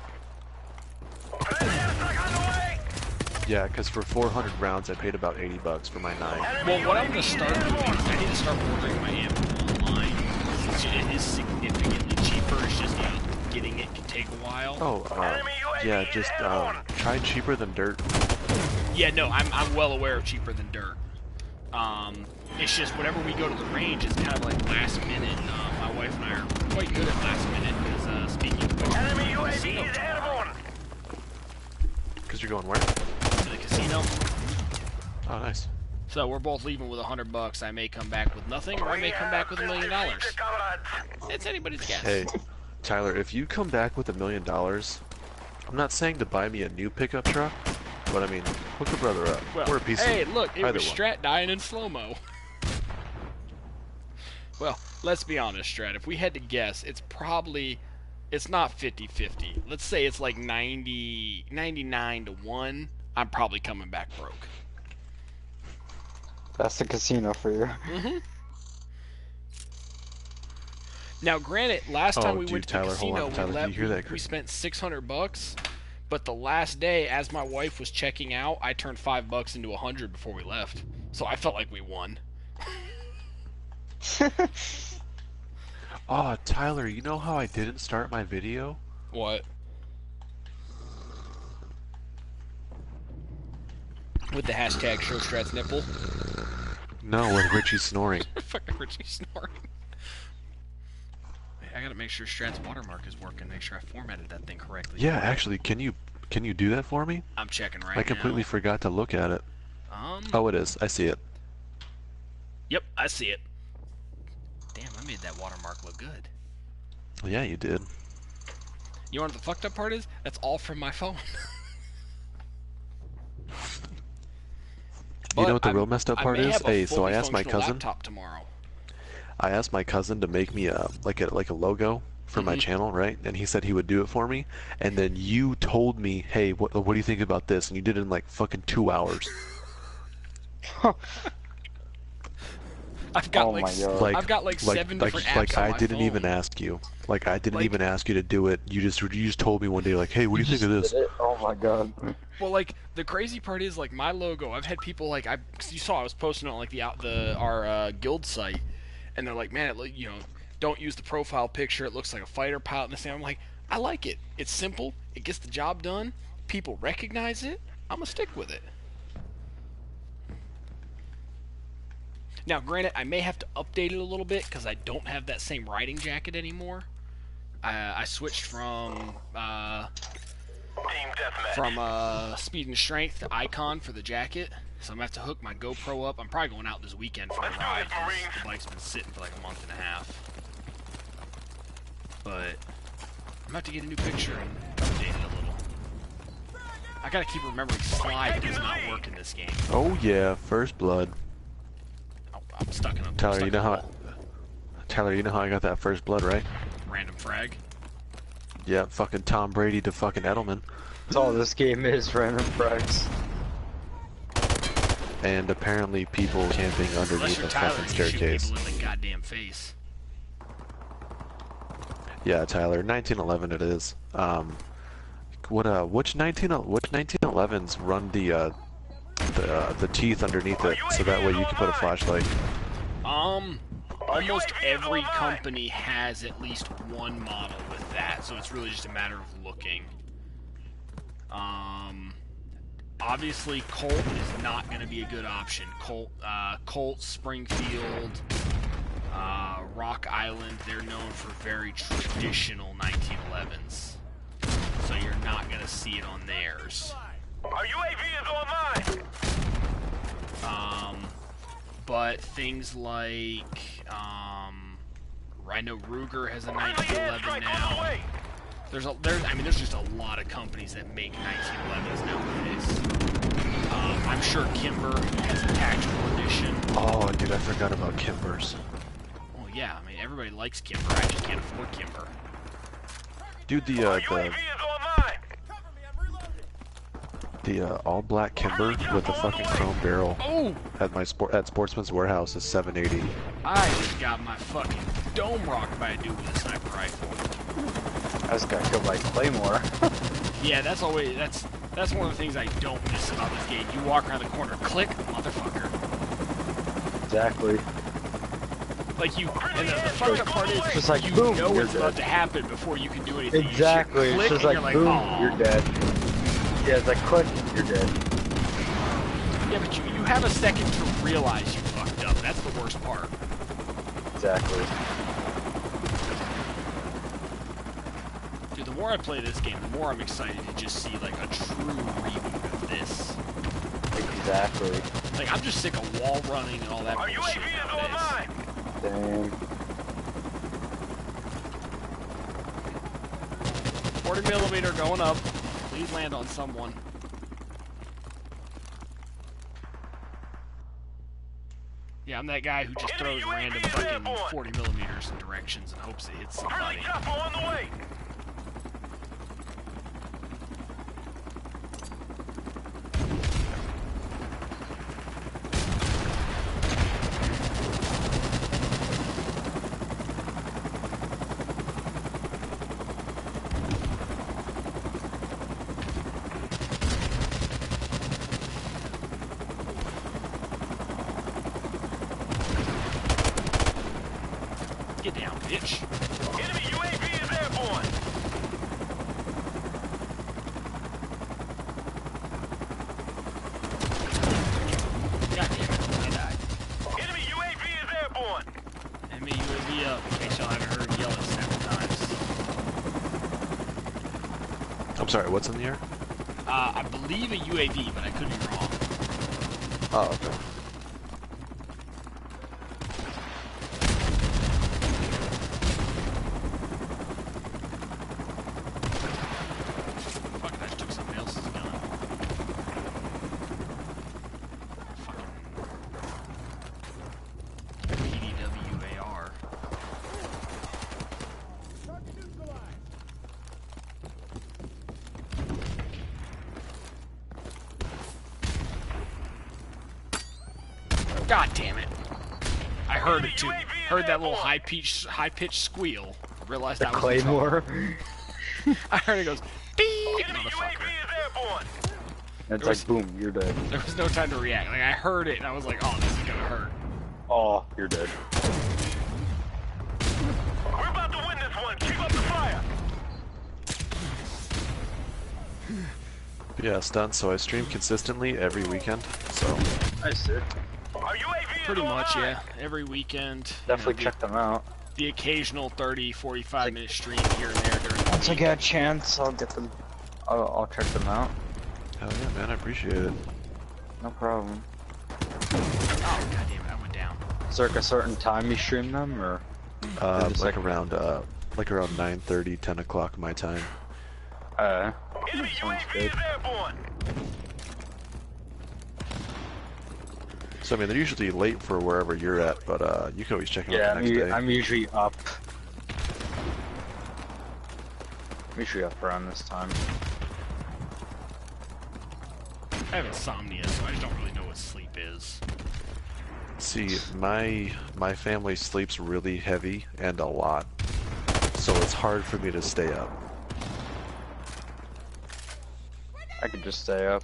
Yeah, because for 400 rounds, I paid about 80 bucks for my 9. Well, what I'm going to start doing is I need to start ordering my ammo online. It is significantly cheaper. It's just, you know, getting it can take a while. Oh, yeah, just try cheaper than dirt. Yeah, no, I'm well aware of cheaper than dirt. It's just whenever we go to the range, it's kind of like last minute. My wife and I are quite good at last minute because speaking of which, we're going to the casino tomorrow. Because you're going where? To the casino. Oh, nice. So we're both leaving with $100. I may come back with nothing, or I may come back with $1 million. It's anybody's guess. Hey, Tyler, if you come back with $1 million, I'm not saying to buy me a new pickup truck, but I mean, hook a brother up. Well, or a piece hey, of look, it was one. Strat dying in slow-mo. Well, let's be honest, Strat. If we had to guess, it's probably... It's not 50-50. Let's say it's like 99 to 1. I'm probably coming back broke. That's the casino for you. Mm-hmm. Now, granted, last time we went to the casino, we spent $600, but the last day, as my wife was checking out, I turned $5 into $100 before we left. So I felt like we won. Oh, Tyler, you know how I didn't start my video? What? With the hashtag ShowStrats nipple. No, with Richie snoring. Fucking Richie snoring. Hey, I gotta make sure Strat's watermark is working. Make sure I formatted that thing correctly. Yeah, actually, can you do that for me? I'm checking right now. I completely forgot to look at it. Oh, it is. I see it. Yep, I see it. Damn, I made that watermark look good. Yeah, you did. You know what the fucked up part is? That's all from my phone. You know what the real messed up part is? Hey, so I asked my cousin. Laptop tomorrow. I asked my cousin to make me a like a logo for my channel, right? And he said he would do it for me. And then you told me, hey, what do you think about this? And you did it in like fucking 2 hours. I've got I've got like 7 different apps like on I my didn't phone. even ask you. Like I didn't even ask you to do it. You just told me one day, like, hey, what do you think of this? Oh my god. Well, like the crazy part is, like, my logo. I've had people like you saw I was posting on like our guild site, and they're like, man, don't use the profile picture. It looks like a fighter pilot. And this thing. I'm like, I like it. It's simple. It gets the job done. People recognize it. I'm gonna stick with it. Now, granted, I may have to update it a little bit because I don't have that same riding jacket anymore. I switched from speed and strength to icon for the jacket, so I'm gonna have to hook my GoPro up. I'm probably going out this weekend for a ride. The bike's been sitting for like a month and a half, but I'm about to get a new picture and update it a little. I gotta keep remembering slide does not work in this game. Oh yeah, first blood. I'm stuck in a Tyler, you know how I got that first blood, right? Random frag. Yeah, fucking Tom Brady to fucking Edelman. That's all this game is, random frags. And apparently people camping underneath the fucking staircase. People in the goddamn face. Yeah, Tyler, 1911 it is. Which 1911s run the teeth underneath it, so that way you can put a flashlight? Almost every company has at least one model with that, so it's really just a matter of looking. Obviously Colt is not going to be a good option. Colt, Springfield, Rock Island, they're known for very traditional 1911s. So you're not going to see it on theirs. Our UAV is online! But things like, I know Ruger has a 1911 now. There's just a lot of companies that make 1911s nowadays. I'm sure Kimber has a tactical edition. Oh, dude, I forgot about Kimbers. Well, yeah, I mean, everybody likes Kimber. I just can't afford Kimber. Dude, the all-black Kimber with the fucking chrome barrel at Sportsman's Warehouse is $780. I just got my fucking dome rocked by a dude with a sniper rifle. I just got killed by Claymore. Yeah, that's one of the things I don't miss about this game. You walk around the corner, click, motherfucker. Exactly. Like and the fucked up part is, just like, you boom, know it's dead. about to happen before you can do anything. Exactly. You It's just click, like, and you're boom, like, you're dead. Yeah, it's like, click, you're dead. Yeah, but you have a second to realize you fucked up. That's the worst part. Exactly. Dude, the more I play this game, the more I'm excited to just see, like, a true reboot of this. Exactly. Like, I'm just sick of wall running and all that bullshit nowadays. Damn. 40mm going up. Please land on someone. Yeah, I'm that guy who just throws random fucking 40mm in directions and hopes it hits somebody. Get down, bitch. Enemy UAV is airborne. God damn it, I died. Enemy UAV is airborne. Enemy UAV up, in case y'all haven't heard him yell it several times. I'm sorry, what's in the air? I believe a UAV, but I could be wrong. Oh, okay. Fuck it, I just took somebody else's gun. Fucking PDWAR. God damn it. I heard it too. Heard that little high-pitched squeal. Realized that was in trouble. Claymore. I heard it goes, beep, Enemy UAV motherfucker. is airborne. It's There was- like, boom, you're dead. There was no time to react. Like, I heard it, and I was like, oh, this is gonna hurt. Oh, you're dead. We're about to win this one. Keep up the fire. Yeah, Stunt, so I stream consistently every weekend, so... Nice, dude. Our UAV is Pretty much, online. yeah. Every weekend. Definitely check them out. The occasional 30, 45-minute stream here and there during the Once I week. get a chance, I'll get them. I'll check them out. Hell yeah, man, I appreciate it. No problem. Oh, god damn it, I went down. Is there like a certain time you stream them, or? Just Like like- around 9:30, 10 o'clock my time. Enemy Sounds UAV good. is airborne. So I mean, they're usually late for wherever you're at, but you can always check them Yeah, out the next day. I'm usually up. I'm usually up around this time. I have insomnia, so I don't really know what sleep is. See, my family sleeps really heavy and a lot, so it's hard for me to stay up. I could just stay up.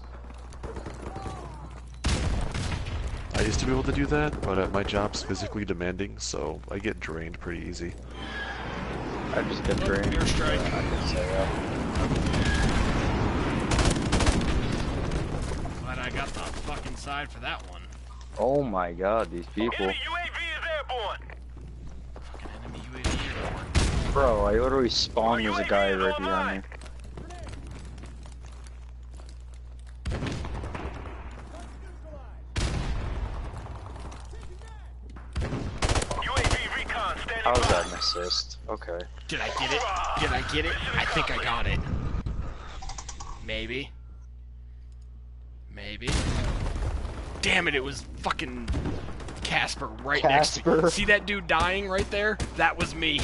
I used to be able to do that, but my job's physically demanding, so I get drained pretty easy. I just get drained. Airstrike. I can stay up. Glad I got the fucking side for that one. Oh my god, these people. Enemy UAV is airborne. Fucking enemy UAV airborne. Bro, I literally spawned as a guy right behind me. UAV recon standing How is by. that an assist? Okay. Did I get it? Did I get it? I think I got it. Maybe. Maybe. Damn it, it was fucking Casper right next to me. Casper. See that dude dying right there? That was me.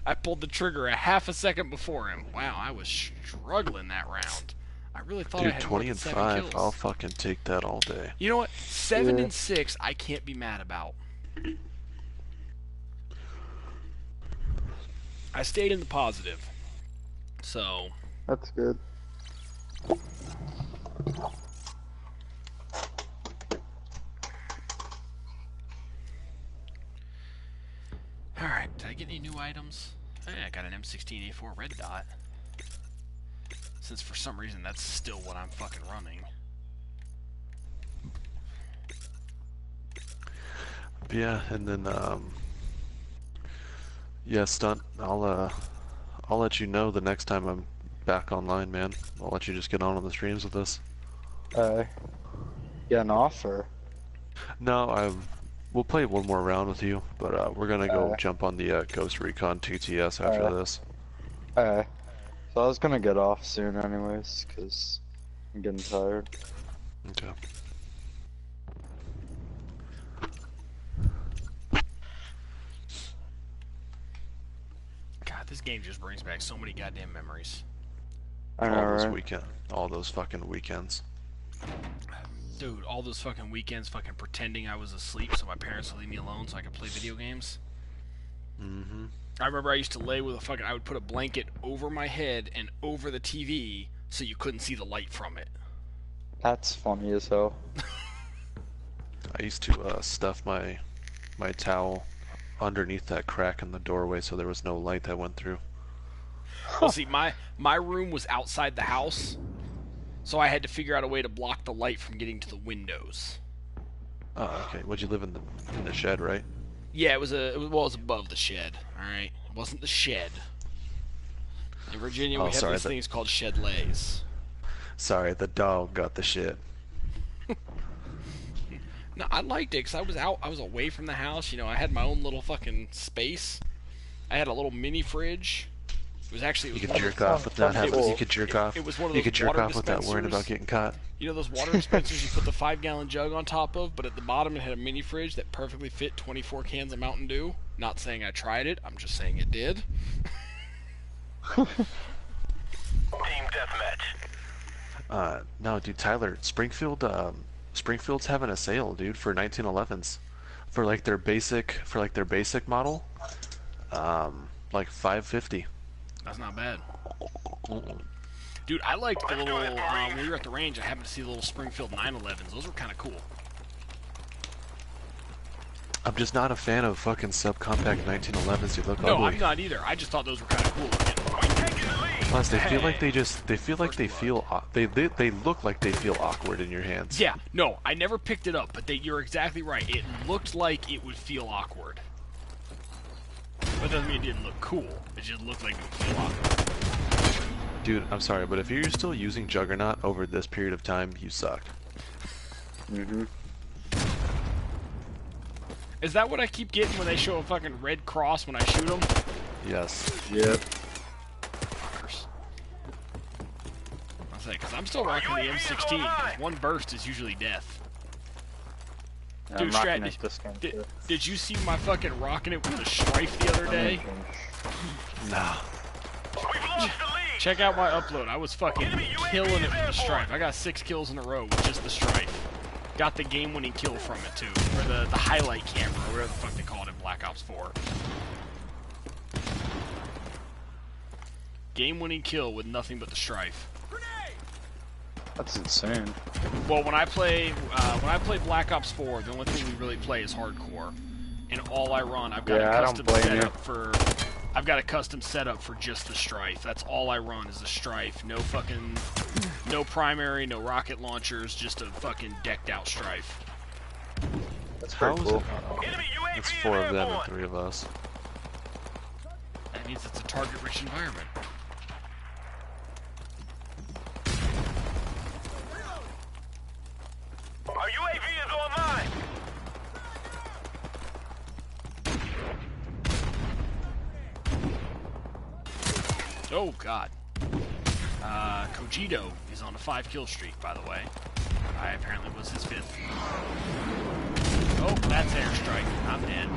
I pulled the trigger a half a second before him. Wow, I was struggling that round. I really thought I Dude, had 20 more and than 7 5, kills. I'll fucking take that all day. You know what? 7 Yeah. and 6, I can't be mad about. I stayed in the positive. So, That's good. alright, did I get any new items? Oh, yeah, I got an M16A4 red dot. Since for some reason that's still what I'm fucking running. Yeah, and then yeah, Stunt, I'll let you know the next time I'm back online, man. I'll let you just get on the streams with us. Get an offer. No, we'll play one more round with you, but we're gonna go jump on the Ghost Recon TTS after this. So I was gonna get off soon anyways, cause I'm getting tired. Okay. God, this game just brings back so many goddamn memories. I know, All those right? all those fucking weekends. Dude, all those fucking weekends fucking pretending I was asleep so my parents would leave me alone so I could play video games. Mm-hmm. I remember I used to lay with a fucking... I would put a blanket over my head and over the TV so you couldn't see the light from it. That's funny as hell. I used to stuff my my towel underneath that crack in the doorway, so there was no light that went through. Well, see, my room was outside the house, so I had to figure out a way to block the light from getting to the windows. Oh, okay. Would you live in the shed, right? Yeah, it was above the shed. All right, it wasn't the shed. In Virginia, we have these things called shed lays. Sorry, the dog got the shit. No, I liked it because I was away from the house. You know, I had my own little fucking space. I had a little mini fridge. It was actually... You could jerk off without having... You could jerk off. It was one of those You could jerk off dispensers. without worrying about getting caught. You know those water dispensers you put the 5-gallon jug on top of, but at the bottom it had a mini fridge that perfectly fit 24 cans of Mountain Dew? Not saying I tried it, I'm just saying it did. Team deathmatch. No, dude, Tyler, Springfield's having a sale, dude, for 1911s, for like their basic model, like $550. That's not bad. Dude, I liked the little, when we were at the range, I happened to see the little Springfield 911s. Those were kind of cool. I'm just not a fan of fucking subcompact 1911s. They look ugly. No, I'm not either. I just thought those were kind of cool looking. Plus, they feel like they look like they feel awkward in your hands. Yeah, no, I never picked it up, but you're exactly right. It looked like it would feel awkward. But that doesn't mean it didn't look cool. It just looked like it would feel awkward. Dude, I'm sorry, but if you're still using Juggernaut over this period of time, you suck. Mm-hmm. Is that what I keep getting when they show a fucking red cross when I shoot them? Yes. Yep. Fuckers. I say, because I'm still rocking the M16. One burst is usually death. Dude, Strat, did you see my fucking rocking it with the Strife the other day? Nah. Check out my upload. I was fucking killing it with the Strife. I got 6 kills in a row with just the Strife. Got the game-winning kill from it too, or the highlight camera, or whatever the fuck they call it in Black Ops 4. Game-winning kill with nothing but the Strife. That's insane. Well, when I play Black Ops 4, the only thing we really play is hardcore, and all I run, I've got a custom setup for just the Strife. That's all I run is the Strife. No primary, no rocket launchers, just a fucking decked out Strife. That's pretty cool. It's 4 of them and 3 of us. That means it's a target-rich environment. Our UAV is online. Oh god. Kojito is on a 5-kill streak, by the way. I apparently was his 5th. Oh, that's airstrike. I'm dead.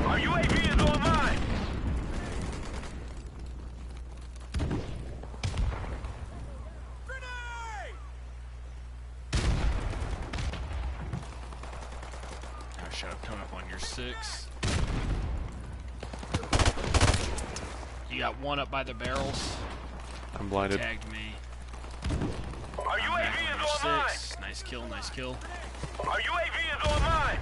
Our UAV is online. Oh, shut up. Coming up on your 6. You got one up by the barrels. I'm blinded. Tagged me. Our UAV is online. 6. Nice kill, nice kill. Our UAV is online.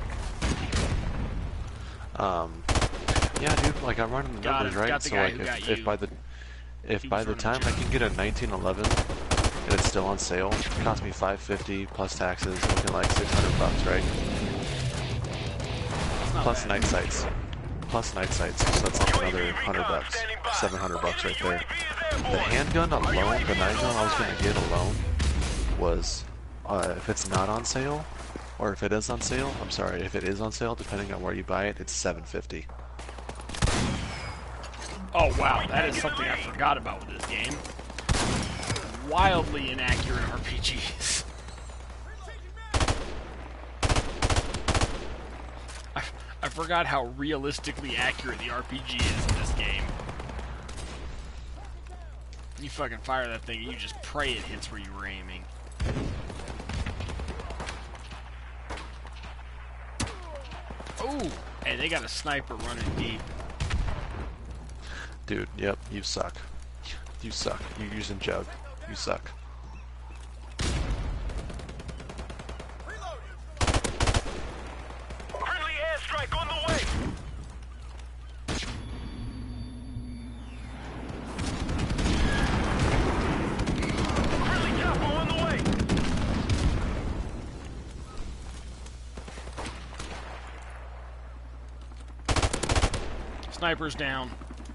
Yeah, dude, like I'm running the numbers right, so like if by the time I can get a 1911 and it's still on sale, it costs me $550 plus taxes, looking like $600, right? Plus night sights. Plus night sights, so that's like another $100, $700 right there. The handgun alone, the 9mm I was gonna get alone, was if it's not on sale, or if it is on sale, I'm sorry, if it is on sale, depending on where you buy it, it's $750. Oh wow, that is something I forgot about with this game. Wildly inaccurate RPGs. I forgot how realistically accurate the RPG is in this game. You fucking fire that thing and you just pray it hits where you were aiming. Oh, hey, they got a sniper running deep. Dude, yep, you suck. You suck. You're using Jug. You suck. Friendly Sniper's down.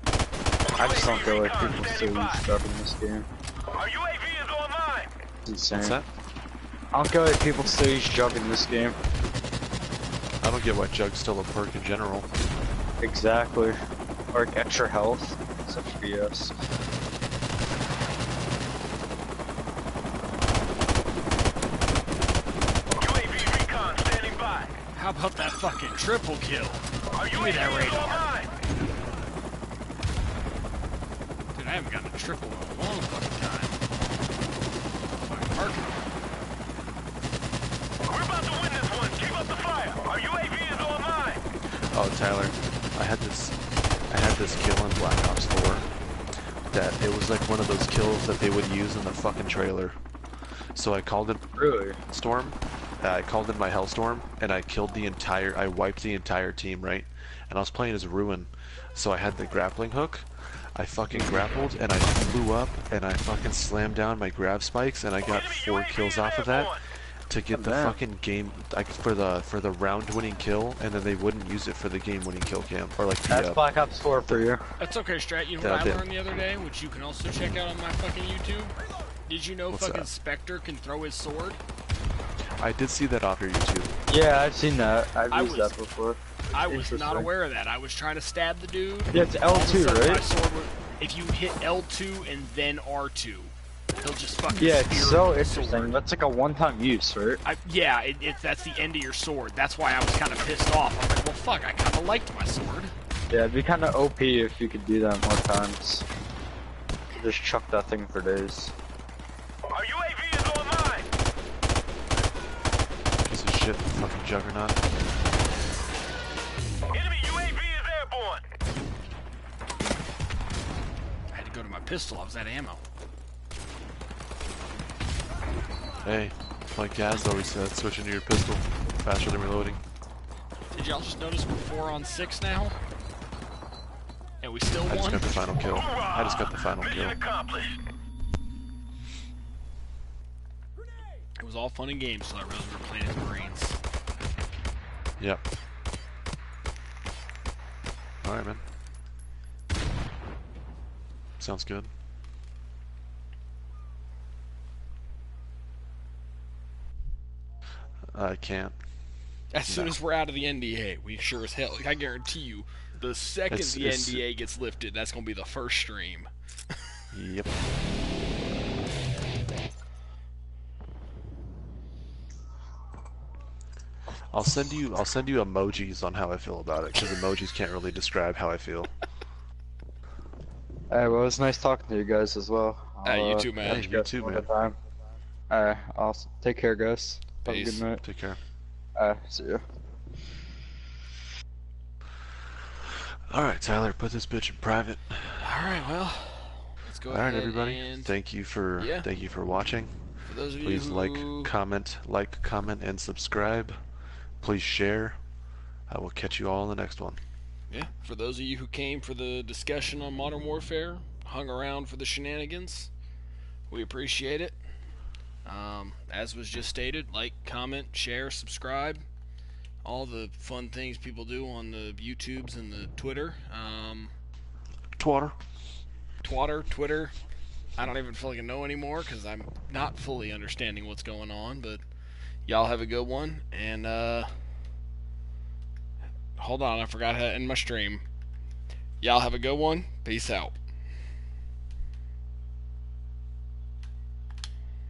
I just don't get why people still use stuff in this game. Our UAV is online. It's insane. What's that? I don't get why people still use Jug in this game. I don't get why Jug's still a perk in general. Exactly. Or like extra health. Such BS. UAV recon standing by. How about that fucking triple kill? Our Give me that UAV is radar. online. Dude, I haven't gotten a triple in a long fucking time. Fucking market. We're about to win this one. Keep up the fire. Our UAV is online. Oh, Tyler, I had this kill in Black Ops 4 that it was like one of those kills that they would use in the fucking trailer. So I called it Really? Storm. I called in my Hellstorm, and I wiped the entire team, right? And I was playing as Ruin, so I had the grappling hook. I fucking grappled, and I flew up, and I fucking slammed down my grab spikes, and I got 4 kills off of that to get the fucking game, like for the round-winning kill, and then they wouldn't use it for the game-winning kill cam, or like That's the. Black Ops 4 for you. That's okay, Strat. You know Yeah, what I I did. learned the other day, which you can also check out on my fucking YouTube? Did you know What's fucking that? Spectre can throw his sword? I did see that off your YouTube. Yeah, I've seen that. I've I used was- that before. I was not Interesting. aware of that. I was trying to stab the dude. Yeah, it's All of a L2, sudden, my right? sword would, if you hit L2 and then R2, he'll just fucking Yeah, spear it's so with the interesting. sword. That's like a one-time use, right? Yeah, that's the end of your sword. That's why I was kind of pissed off. I'm like, well, fuck, I kind of liked my sword. Yeah, it'd be kind of OP if you could do that more times. Just chuck that thing for days. Our UAV is online. Piece of shit, fucking Juggernaut. Enemy UAV is airborne. I had to go to my pistol. I was out of ammo. Hey, like Gaz always said, switch into your pistol faster than reloading. Did y'all just notice we're 4 on 6 now? And we still I just won? got the final kill. I just got the final Mission kill. accomplished. It was all fun and games till I realized we were playing as Marines. Yep. Alright, man. Sounds good. I can't. As soon as we're out of the NDA, we sure as hell, I guarantee you, the second the It's- NDA gets lifted, that's going to be the first stream. Yep. I'll send you emojis on how I feel about it, because emojis can't really describe how I feel. Alright, well, it was nice talking to you guys as well. You too, man. catch Hey, you you guys too, some man. other time. Alright, I'll take care, guys. Have a Peace. good night. Take care. See ya. Alright, Tyler, put this bitch in private. Alright, well, let's go Alright, ahead everybody. and Thank you for watching. for those of you Please who... like, comment, and subscribe. Please share. I will catch you all in the next one. Yeah, for those of you who came for the discussion on Modern Warfare, hung around for the shenanigans, we appreciate it. As was just stated, like, comment, share, subscribe, all the fun things people do on the YouTubes and the Twitter. Twitter. I don't even feel like I know anymore because I'm not fully understanding what's going on, but y'all have a good one, and hold on, I forgot how to end my stream. Y'all have a good one. Peace out.